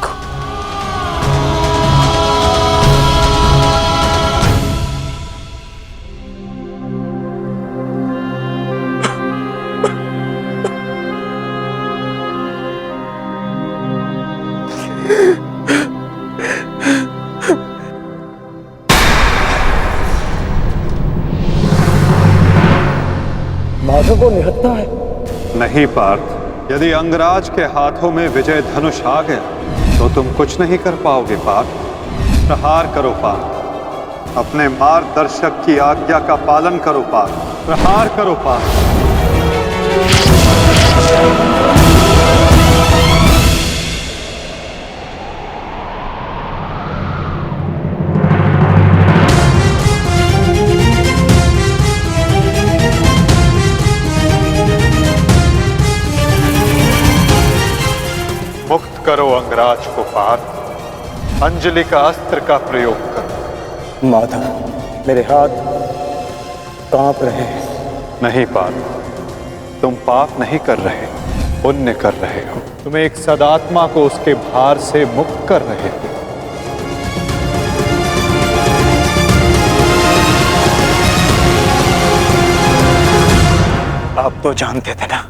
माधव को निहत्था है। नहीं पार्थ, यदि अंगराज के हाथों में विजय धनुष आ गया तो तुम कुछ नहीं कर पाओगे पार्थ। प्रहार करो पार्थ, अपने मार्गदर्शक की आज्ञा का पालन करो पार्थ। प्रहार करो पार्थ। मुक्त करो अंगराज को पार्थ। अंजलि का अस्त्र का प्रयोग करो। माधव, मेरे हाथ कांप रहे हैं। नहीं पार्थ, तुम पाप नहीं कर रहे, पुण्य कर रहे हो। तुम एक सदात्मा को उसके भार से मुक्त कर रहे हो। आप तो जानते थे ना,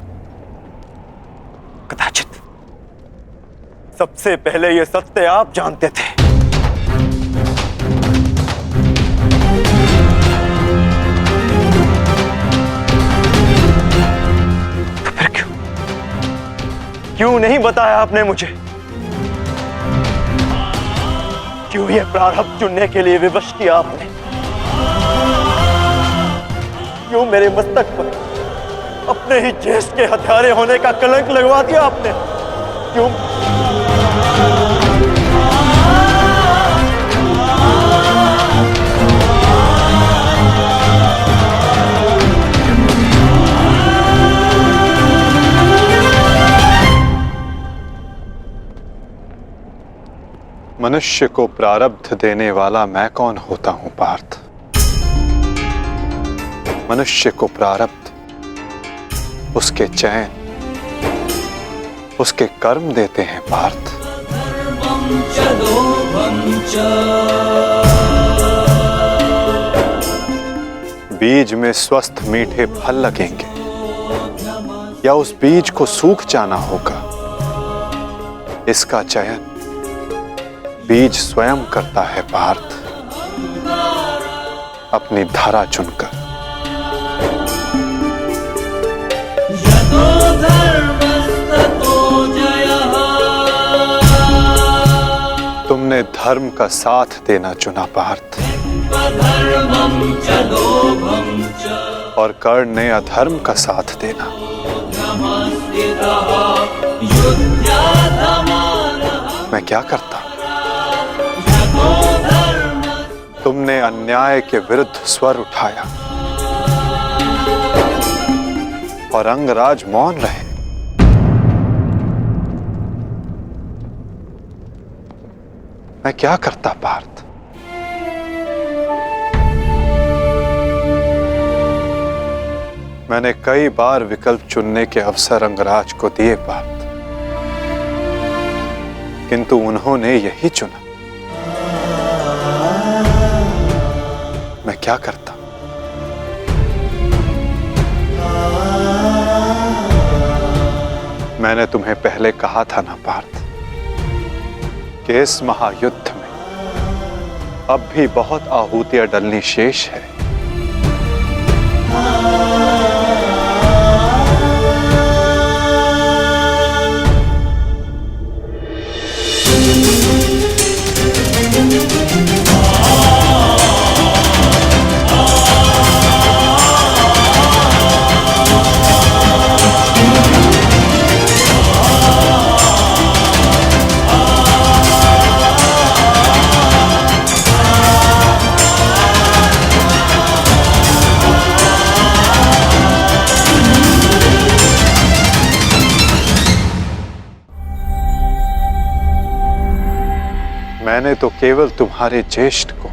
कदाचित सबसे पहले ये सत्य आप जानते थे। तो फिर क्यों क्यों नहीं बताया आपने मुझे? क्यों ये प्रारब्ध चुनने के लिए विवश किया आपने? क्यों मेरे मस्तक पर अपने ही ज्येष्ठ के हत्यारे होने का कलंक लगवा दिया आपने? क्यों? मनुष्य को प्रारब्ध देने वाला मैं कौन होता हूं पार्थ? मनुष्य को प्रारब्ध उसके चयन, उसके कर्म देते हैं पार्थ। बीज में स्वस्थ मीठे फल लगेंगे या उस बीज को सूख जाना होगा, इसका चयन बीज स्वयं करता है पार्थ, अपनी धारा चुनकर। तुमने धर्म का साथ देना चुना पार्थ, और कर्ण ने अधर्म का साथ देना। मैं क्या करता? तुमने अन्याय के विरुद्ध स्वर उठाया और अंगराज मौन रहे। मैं क्या करता पार्थ? मैंने कई बार विकल्प चुनने के अवसर अंगराज को दिए पार्थ, किंतु उन्होंने यही चुना। मैं क्या करता? मैंने तुम्हें पहले कहा था ना पार्थ कि इस महायुद्ध में अब भी बहुत आहूतियां डलनी शेष है। मैंने तो केवल तुम्हारे ज्येष्ठ को,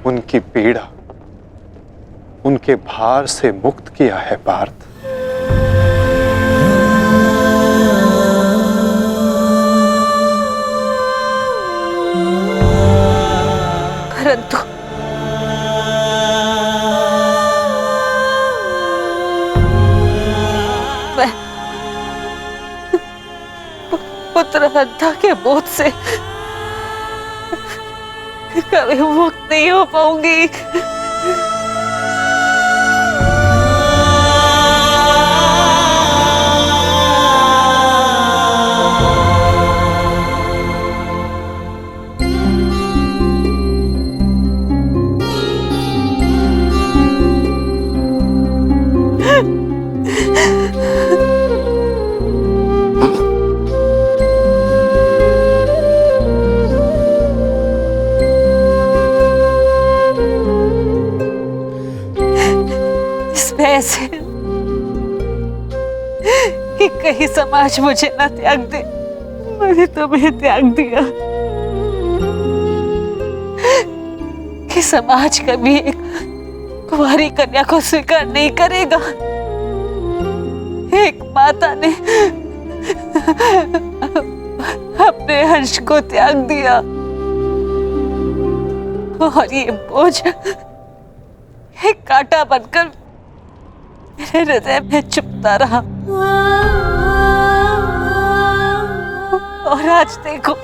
उनकी पीड़ा, उनके भार से मुक्त किया है पार्थ। परंतु पुत्र हत्या के बोझ से कभी मुक्त नहीं हो पाऊंगी। ऐसे कि कहीं समाज मुझे न त्याग दे। मैंने तुम्हें त्याग दिया कि समाज कभी एक कुंवारी कन्या को स्वीकार नहीं करेगा। एक माता ने अपने अंश को त्याग दिया और ये बोझ एक कांटा बनकर मेरे हृदय में चुभता रहा। और आज देखो,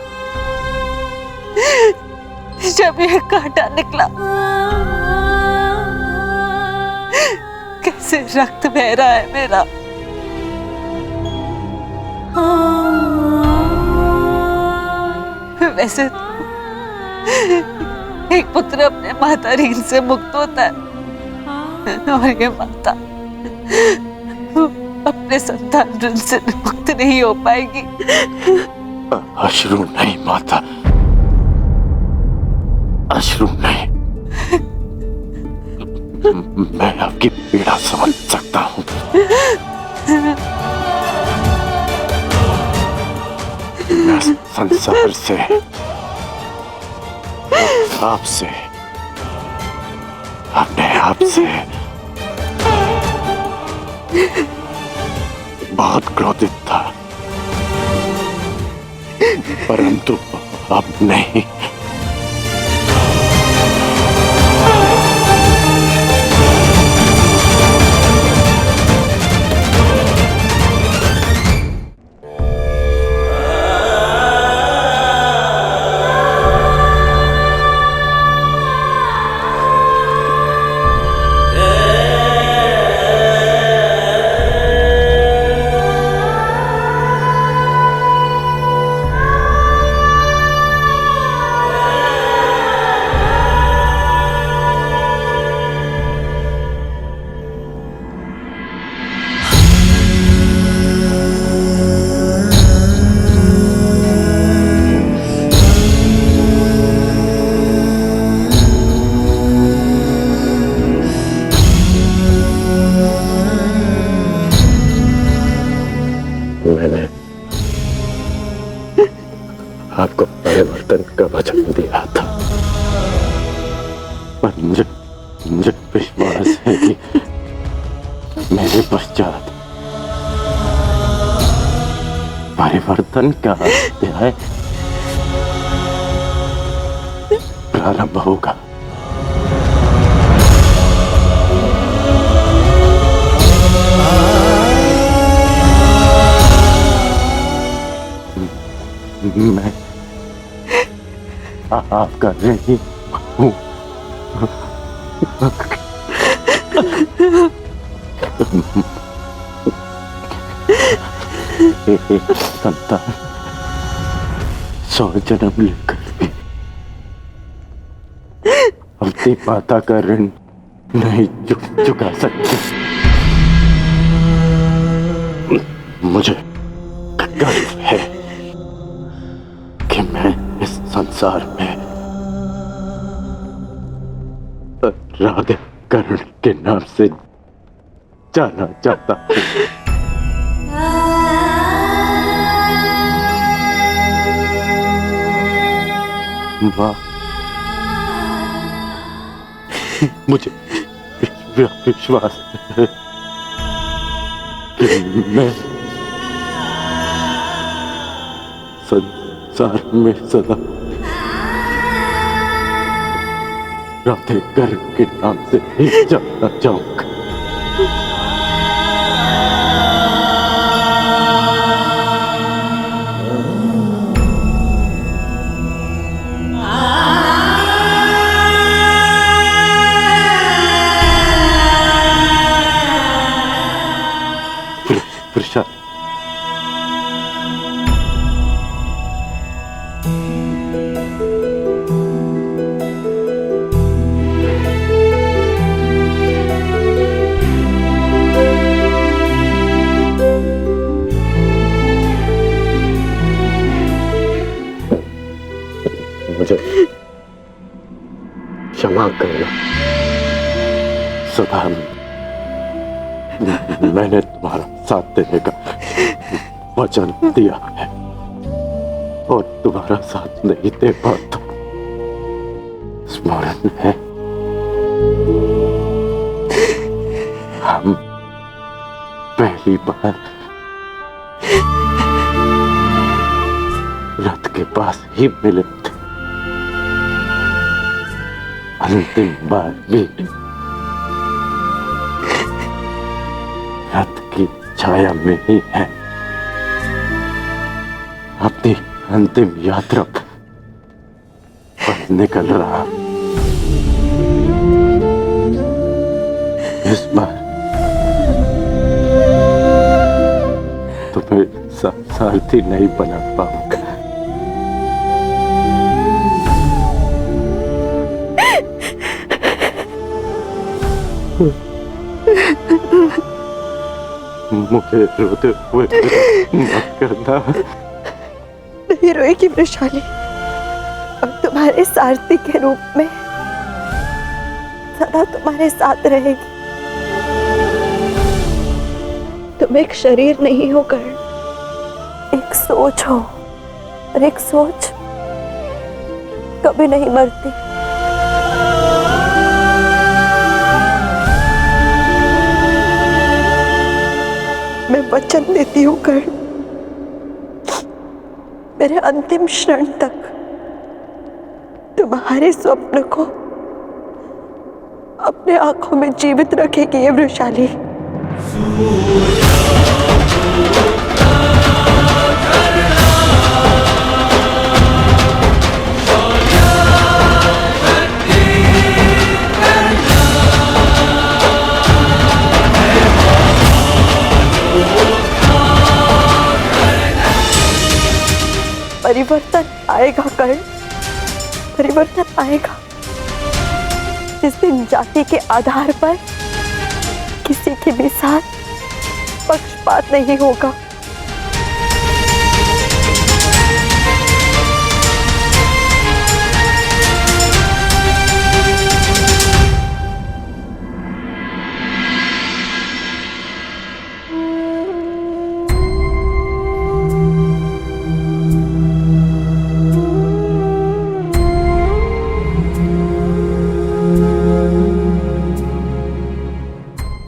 जब ये कांटा निकला, कैसे रक्त बह रहा है मेरा। वैसे एक पुत्र अपने माता ऋण से मुक्त होता है और ये माता अपने संतान ऋण से मुक्त नहीं हो पाएगी। अश्रु नहीं माता, अश्रु नहीं। मैं आपकी पीड़ा समझ सकता हूँ। मैं संसार से, आपसे, अपने आप से बहुत क्रोधित था, परंतु अब नहीं। मैंने आपको परिवर्तन का वचन दिया था, पर मुझे विश्वास है कि मेरे पश्चात परिवर्तन का अध्याय प्रारंभ होगा। मैं आपका नहीं हूँ। संतान 100 जन्म लेकर भी अपनी माता का ऋण नहीं चुका सकते। मुझे गर्व है कि मैं इस संसार में राधा कर्ण के नाम से जाना चाहता हूँ। माँ, मुझे विश्वास है कि मैं संसार में सदा राधे कर्ण के नाम से ही जाना चाहूंगा। प्रसाद, मुझे क्षमा करना। सदा मैंने तुम्हारा साथ देने का वचन दिया है और तुम्हारा साथ नहीं दे पाता। स्मरण है, हम पहली बार रथ के पास ही मिले थे, अंतिम बार भी रथ की छाया में ही है। अपनी अंतिम यात्रा पर निकल रहा। इस बार तुम्हें सारथी नहीं बना पाऊंगा। मुझे रोते हुए मत करना। नहीं रोएगी वृषाली, अब तुम्हारे सारथी के रूप में सदा तुम्हारे साथ रहेगी। तुम एक शरीर नहीं हो कर्ण, एक सोच हो, और एक सोच कभी नहीं मरती। मैं वचन देती हूँ कर्ण, मेरे अंतिम क्षण तक तुम्हारे स्वप्न को अपने आंखों में जीवित रखेगी ये वृषाली। परिवर्तन आएगा कर्ण, परिवर्तन आएगा जिस दिन जाति के आधार पर किसी के भी साथ पक्षपात नहीं होगा।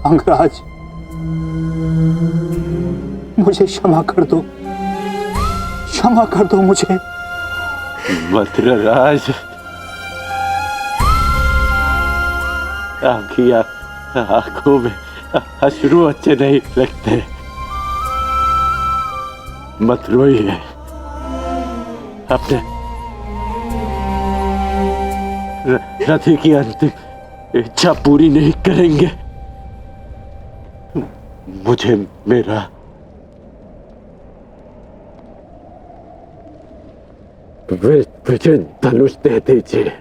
अंगराज, मुझे क्षमा कर दो, क्षमा कर दो मुझे। मद्रराज, आपकी आंखों में अश्रु अच्छे नहीं लगते। मत रोइए, अपने रथी की अंतिम इच्छा पूरी नहीं करेंगे। मुझे मेरा विजय धनुष दे दीजिए।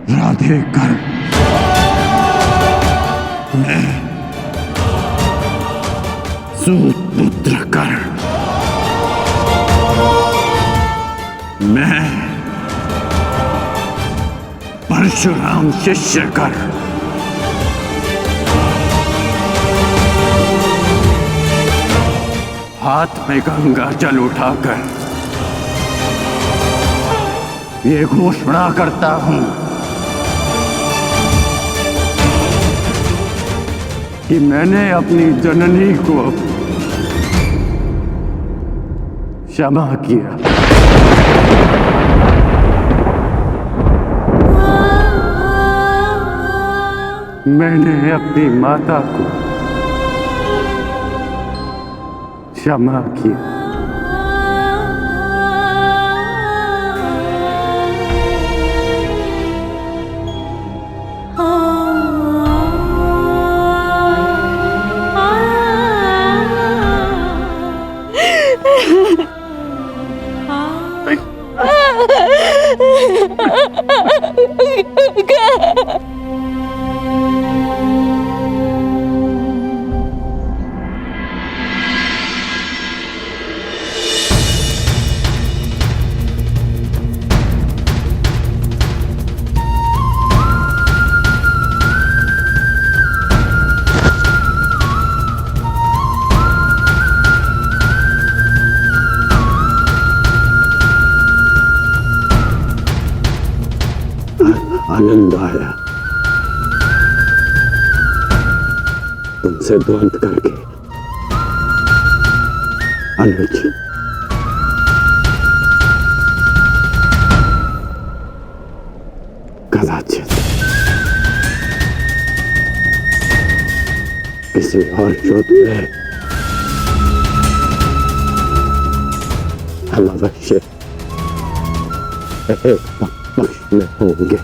राधे कर्ण, मैं सूतपुत्र कर्ण, मैं परशुराम शिष्य कर्ण, हाथ में गंगा जल उठाकर ये घोषणा करता हूं कि मैंने अपनी जननी को क्षमा किया। मैंने अपनी माता को क्षमा किया। आनंद आया तुमसे द्वंद करके। अनुज, कदाचित किसी और युद्ध में हम अवश्य एक पक्ष में होंगे।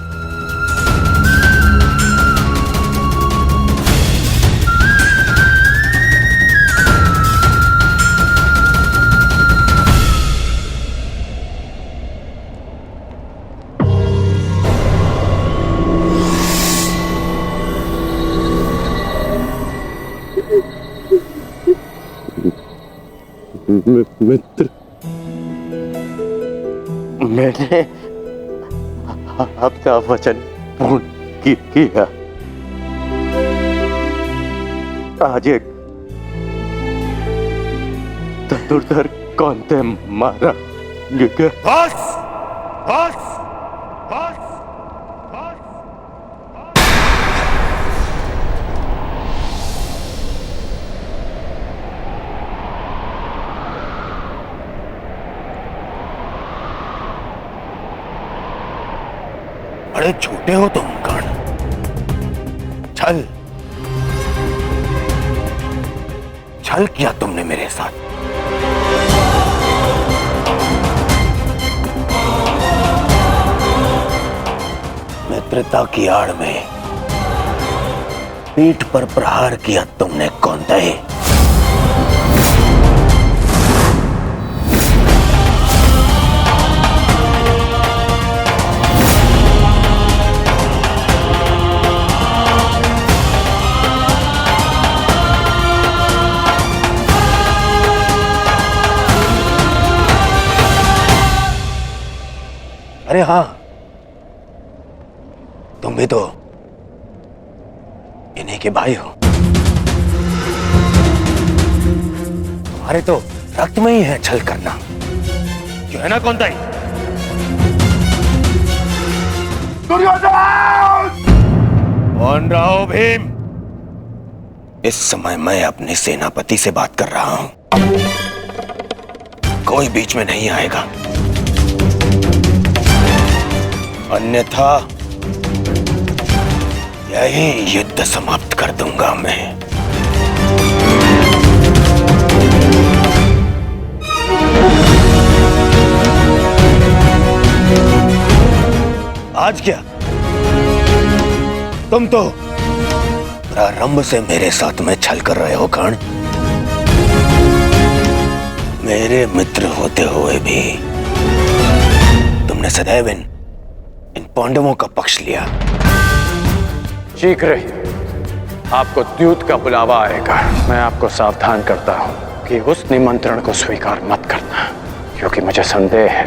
मित्र, मैंने अपना वचन पूर्ण किया। आज एक धनुर्धर कौन थे मारा गया। बस बस बस बड़े छोटे हो तुम कर्ण। छल छल किया तुमने मेरे साथ। मित्रता की आड़ में पीठ पर प्रहार किया तुमने कौंतेय। अरे हाँ, तुम भी तो इन्हीं के भाई हो। तुम्हारे तो रक्त में ही है छल करना, जो है ना कौंतेय? कौन रहो भीम? इस समय मैं अपने सेनापति से बात कर रहा हूं। कोई बीच में नहीं आएगा, अन्यथा यही युद्ध समाप्त कर दूंगा मैं। आज क्या तुम तो प्रारंभ से मेरे साथ में छल कर रहे हो कर्ण। मेरे मित्र होते हुए भी तुमने सदैव इन पांडवों का पक्ष लिया। शीघ्र ही आपको द्यूत का बुलावा आएगा। मैं आपको सावधान करता हूं कि उस निमंत्रण को स्वीकार मत करना, क्योंकि मुझे संदेह है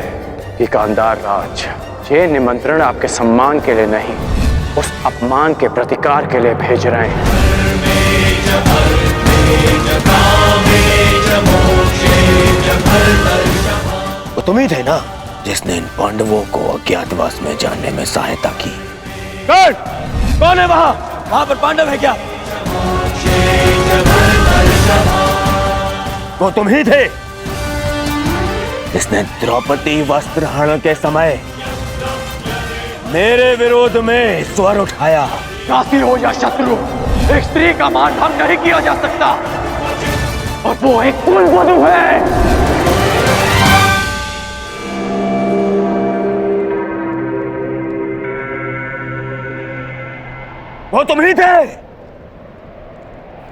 कि गांधार राज ये निमंत्रण आपके सम्मान के लिए नहीं, उस अपमान के प्रतिकार के लिए भेज रहे हैं। वो तुम ही थे ना जिसने इन पांडवों को अज्ञातवास में जाने में सहायता की। कौन है वहां पर पांडव है क्या? वो तुम ही थे जिसने द्रौपदी वस्त्रहरण के समय मेरे विरोध में स्वर उठाया। काशी हो या शत्रु, एक स्त्री का मान भंग नहीं किया जा सकता, और वो एक कुलवधू है। वो तुम ही थे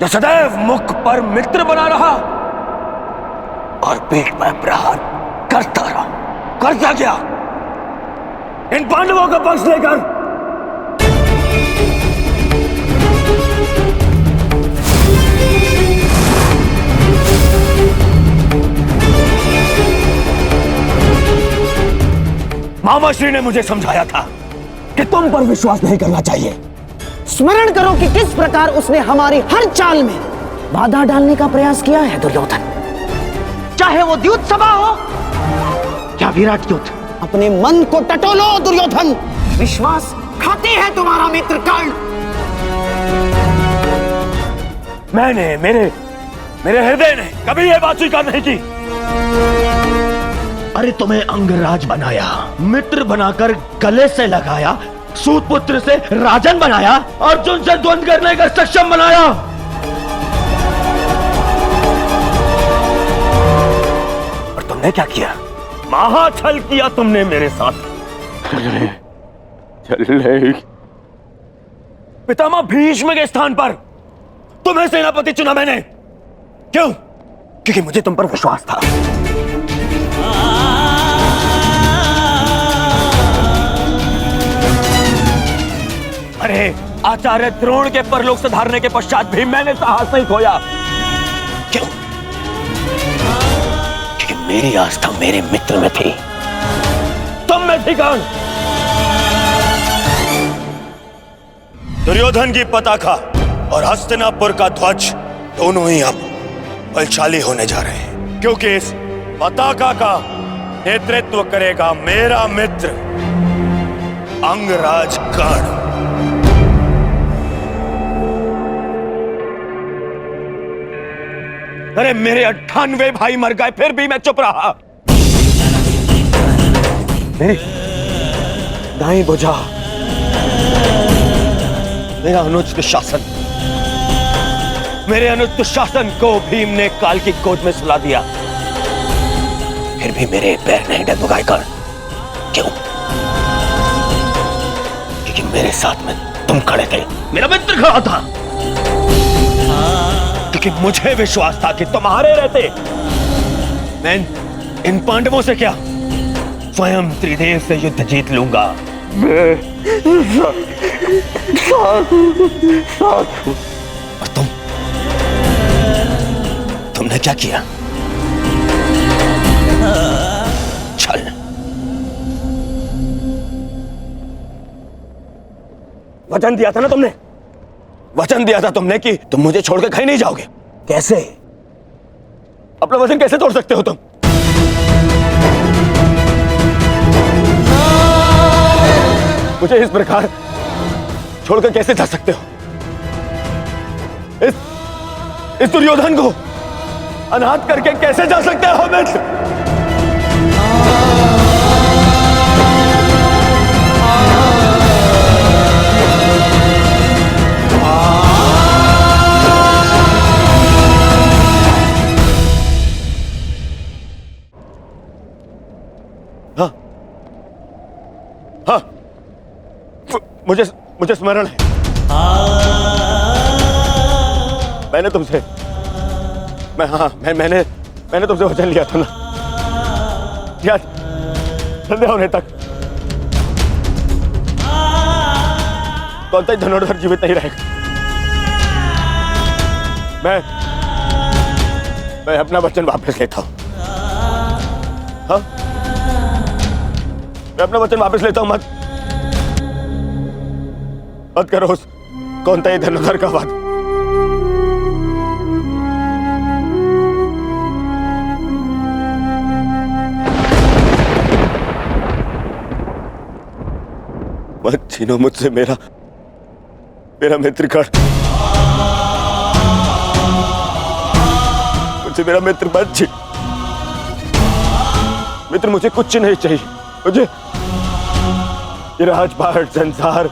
जो सदैव मुख पर मित्र बना रहा और पीठ में प्रहार करता रहा। करता क्या? इन पांडवों का पक्ष लेकर मामाश्री ने मुझे समझाया था कि तुम पर विश्वास नहीं करना चाहिए। स्मरण करो कि किस प्रकार उसने हमारी हर चाल में बाधा डालने का प्रयास किया है दुर्योधन। चाहे वो द्यूत सभा हो या विराट युद्ध, अपने मन को टटोलो दुर्योधन। विश्वास खाते हैं तुम्हारा मित्र कर्ण। मैंने मेरे हृदय ने कभी यह बात स्वीकार नहीं की। अरे तुम्हें अंगराज बनाया, मित्र बनाकर गले से लगाया, सूतपुत्र से राजन बनाया, अर्जुन से द्वंद्व करने का सक्षम बनाया। और तुमने क्या किया? महाछल किया तुमने मेरे साथ। चले पितामह भीष्म के स्थान पर तुम्हें सेनापति चुना मैंने। क्यों? क्योंकि मुझे तुम पर विश्वास था। अरे आचार्य द्रोण के परलोक सुधारने के पश्चात भी मैंने साहस नहीं खोया। क्यों? क्योंकि मेरी आस्था मेरे मित्र में थी, तुम में थी कौन? दुर्योधन की पताका और हस्तिनापुर का ध्वज दोनों ही अब बलशाली होने जा रहे हैं, क्योंकि इस पताका का नेतृत्व करेगा मेरा मित्र अंगराज कर्ण। अरे मेरे 98 भाई मर गए, फिर भी मैं चुप रहा। मेरी दाईं भुजा, मेरा अनुज दुशासन, मेरे अनुज दुशासन को भीम ने काल की गोद में सुला दिया, फिर भी मेरे पैर नहीं डगमगाए कर्ण। क्यों? क्योंकि मेरे साथ में तुम खड़े थे, मेरा मित्र खड़ा था। क्योंकि मुझे विश्वास था कि तुम्हारे रहते मैं इन पांडवों से क्या, स्वयं त्रिदेव से युद्ध जीत लूंगा। और तुमने क्या किया? छल। वचन दिया था ना तुमने, वचन दिया था तुमने कि तुम मुझे छोड़कर कहीं नहीं जाओगे। कैसे? अपना वचन कैसे तोड़ सकते हो तुम? मुझे इस प्रकार छोड़कर कैसे जा सकते हो? इस दुर्योधन को अनाथ करके कैसे जा सकते हो मित्र? हाँ, मुझे स्मरण है। मैंने तुमसे वचन लिया था ना, याद? संध्या होने तक कौन सा धनुर्धर जीवित नहीं रहेगा। मैं अपना वचन वापस लेता हूं। हाँ, मैं अपना वचन वापस लेता हूं। मत करो उस कौन सा धनुर्धर का वाद। छीनो मुझसे मेरा मेरा मित्रगण, मुझे मेरा मित्र मत छीन। मित्र मुझे कुछ नहीं चाहिए, मुझे ये राजपाट संसार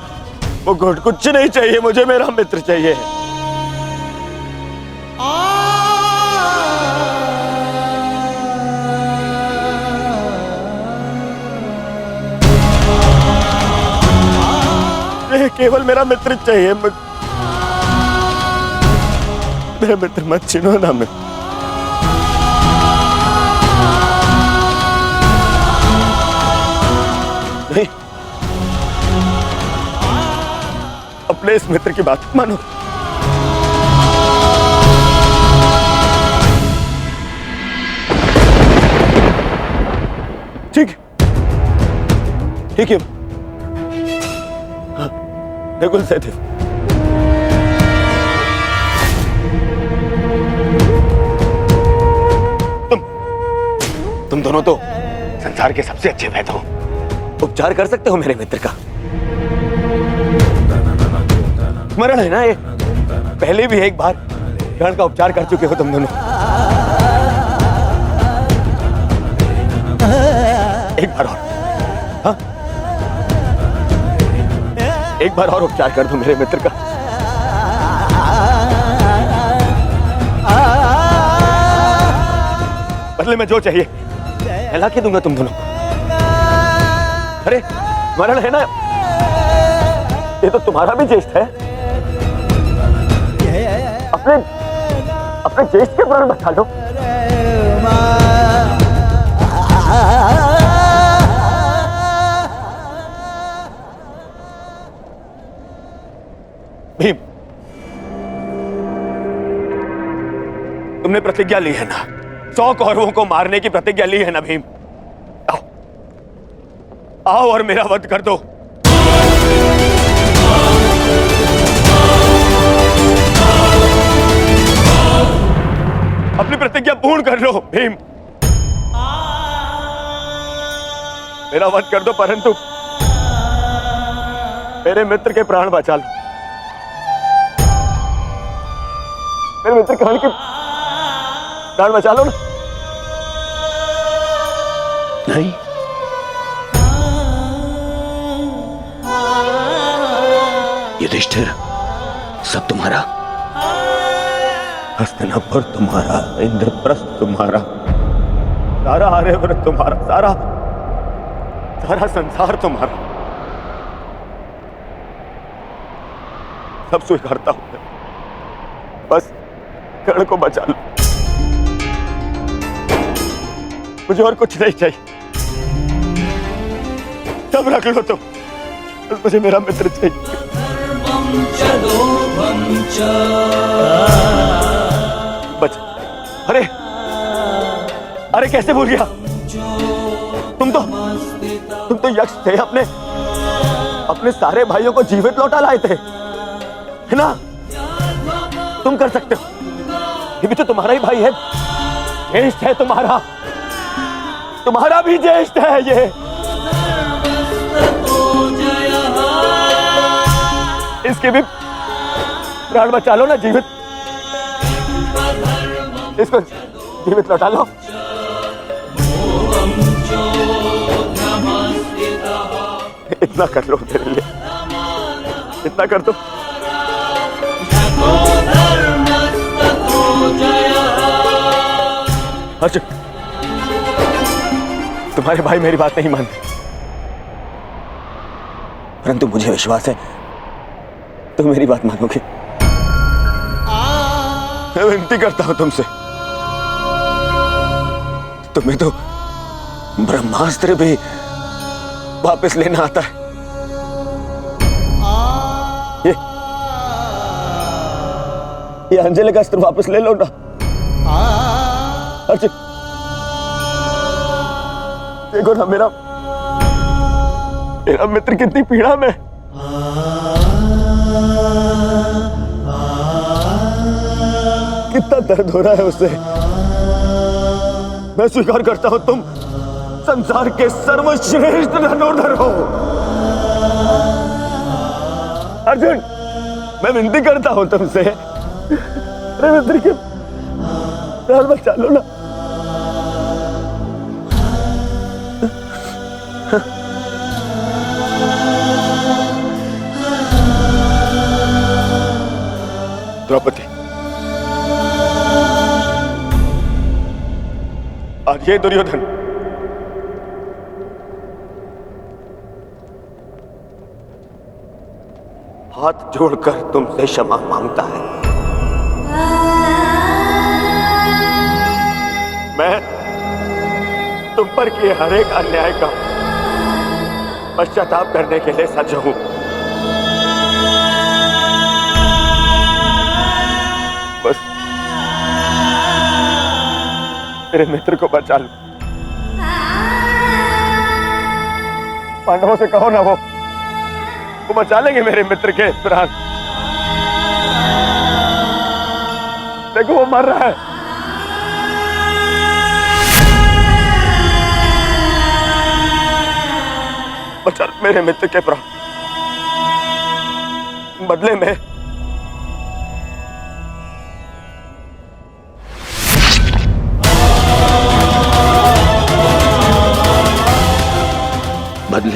वो घुट कुछ नहीं चाहिए, मुझे मेरा मित्र चाहिए। ये केवल मेरा मित्र चाहिए, मेरा मित्र मत छीनो ना। मैं नहीं, अपने इस मित्र की बात मानो। ठीक ठीक है, बिल्कुल सहते। तुम दोनों तो संसार के सबसे अच्छे वैद्य हो, उपचार कर सकते हो मेरे मित्र का। स्मरण है ना ये, पहले भी एक बार प्राण का उपचार कर चुके हो तुम दोनों। एक बार और, हाँ? एक बार और उपचार कर दो मेरे मित्र का। बदले में जो चाहिए मैं ला के दूंगा तुम दोनों। अरे स्मरण है ना, ये तो तुम्हारा भी ज्येष्ठ है। अपने ज्येष्ठ के प्राण बचा लो। भीम, तुमने प्रतिज्ञा ली है ना, 100 कौरवों को मारने की प्रतिज्ञा ली है ना भीम? आओ आओ और मेरा वध कर दो। अपनी प्रतिज्ञा पूर्ण कर लो भीम, मेरा वध कर दो, परंतु मेरे मित्र के प्राण बचा लो। मेरे मित्र कर्ण के प्राण बचा लो ना। नहीं, युधिष्ठिर सब तुम्हारा, हस्तिनापुर तुम्हारा, इंद्रप्रस्थ तुम्हारा, सारा आर्यव्रत तुम्हारा, सारा संसार तुम्हारा, सब स्वीकारता हूं मैं, बस कर्ण को बचा लो। मुझे और कुछ नहीं चाहिए, सब रख लो तुम, बस मुझे मेरा मित्र चाहिए। बच, अरे अरे कैसे भूल गया? तुम तो यक्ष थे, अपने सारे भाइयों को जीवित लौटा लाए थे, है ना? तुम कर सकते हो, ये भी तो तुम्हारा ही भाई है, ज्येष्ठ है तुम्हारा भी ज्येष्ठ है ये। इसके भी प्राण बचा लो ना, जीवित, इसको जीवित लौटा लो। इतना कर लो मेरे लिए, इतना कर दो। अर्जुन, तुम्हारे भाई मेरी बात नहीं मानते, परंतु मुझे विश्वास है तुम मेरी बात मानोगे। मैं विनती करता हूं तुमसे, तुम्हें तो ब्रह्मास्त्र भी वापस लेना आता है। ये अंजलि का अस्त्र वापस ले लो ना अर्जुन। देखो ना मेरा मित्र कितनी पीड़ा में। कितना दर्द हो रहा है उससे। मैं स्वीकार करता हूं तुम संसार के सर्वश्रेष्ठ धनुर्धर हो, अर्जुन, मैं विनती करता हूं तुमसे, अरे मित्र के प्राण बचा लो ना। द्रौपदी, आज ये दुर्योधन हाथ जोड़कर तुमसे क्षमा मांगता है। मैं तुम पर किए हर एक अन्याय का पश्चाताप करने के लिए सज्ज हूं। बस मेरे मित्र को बचा लो। पांडवों से कहो ना, वो बचा लेंगे मेरे मित्र के प्राण। देखो वो मर रहा है। बचा मेरे मित्र के प्राण, बदले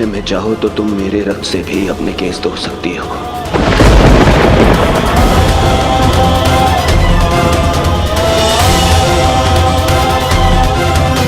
में चाहो तो तुम मेरे रथ से भी अपने केस धो सकती हो।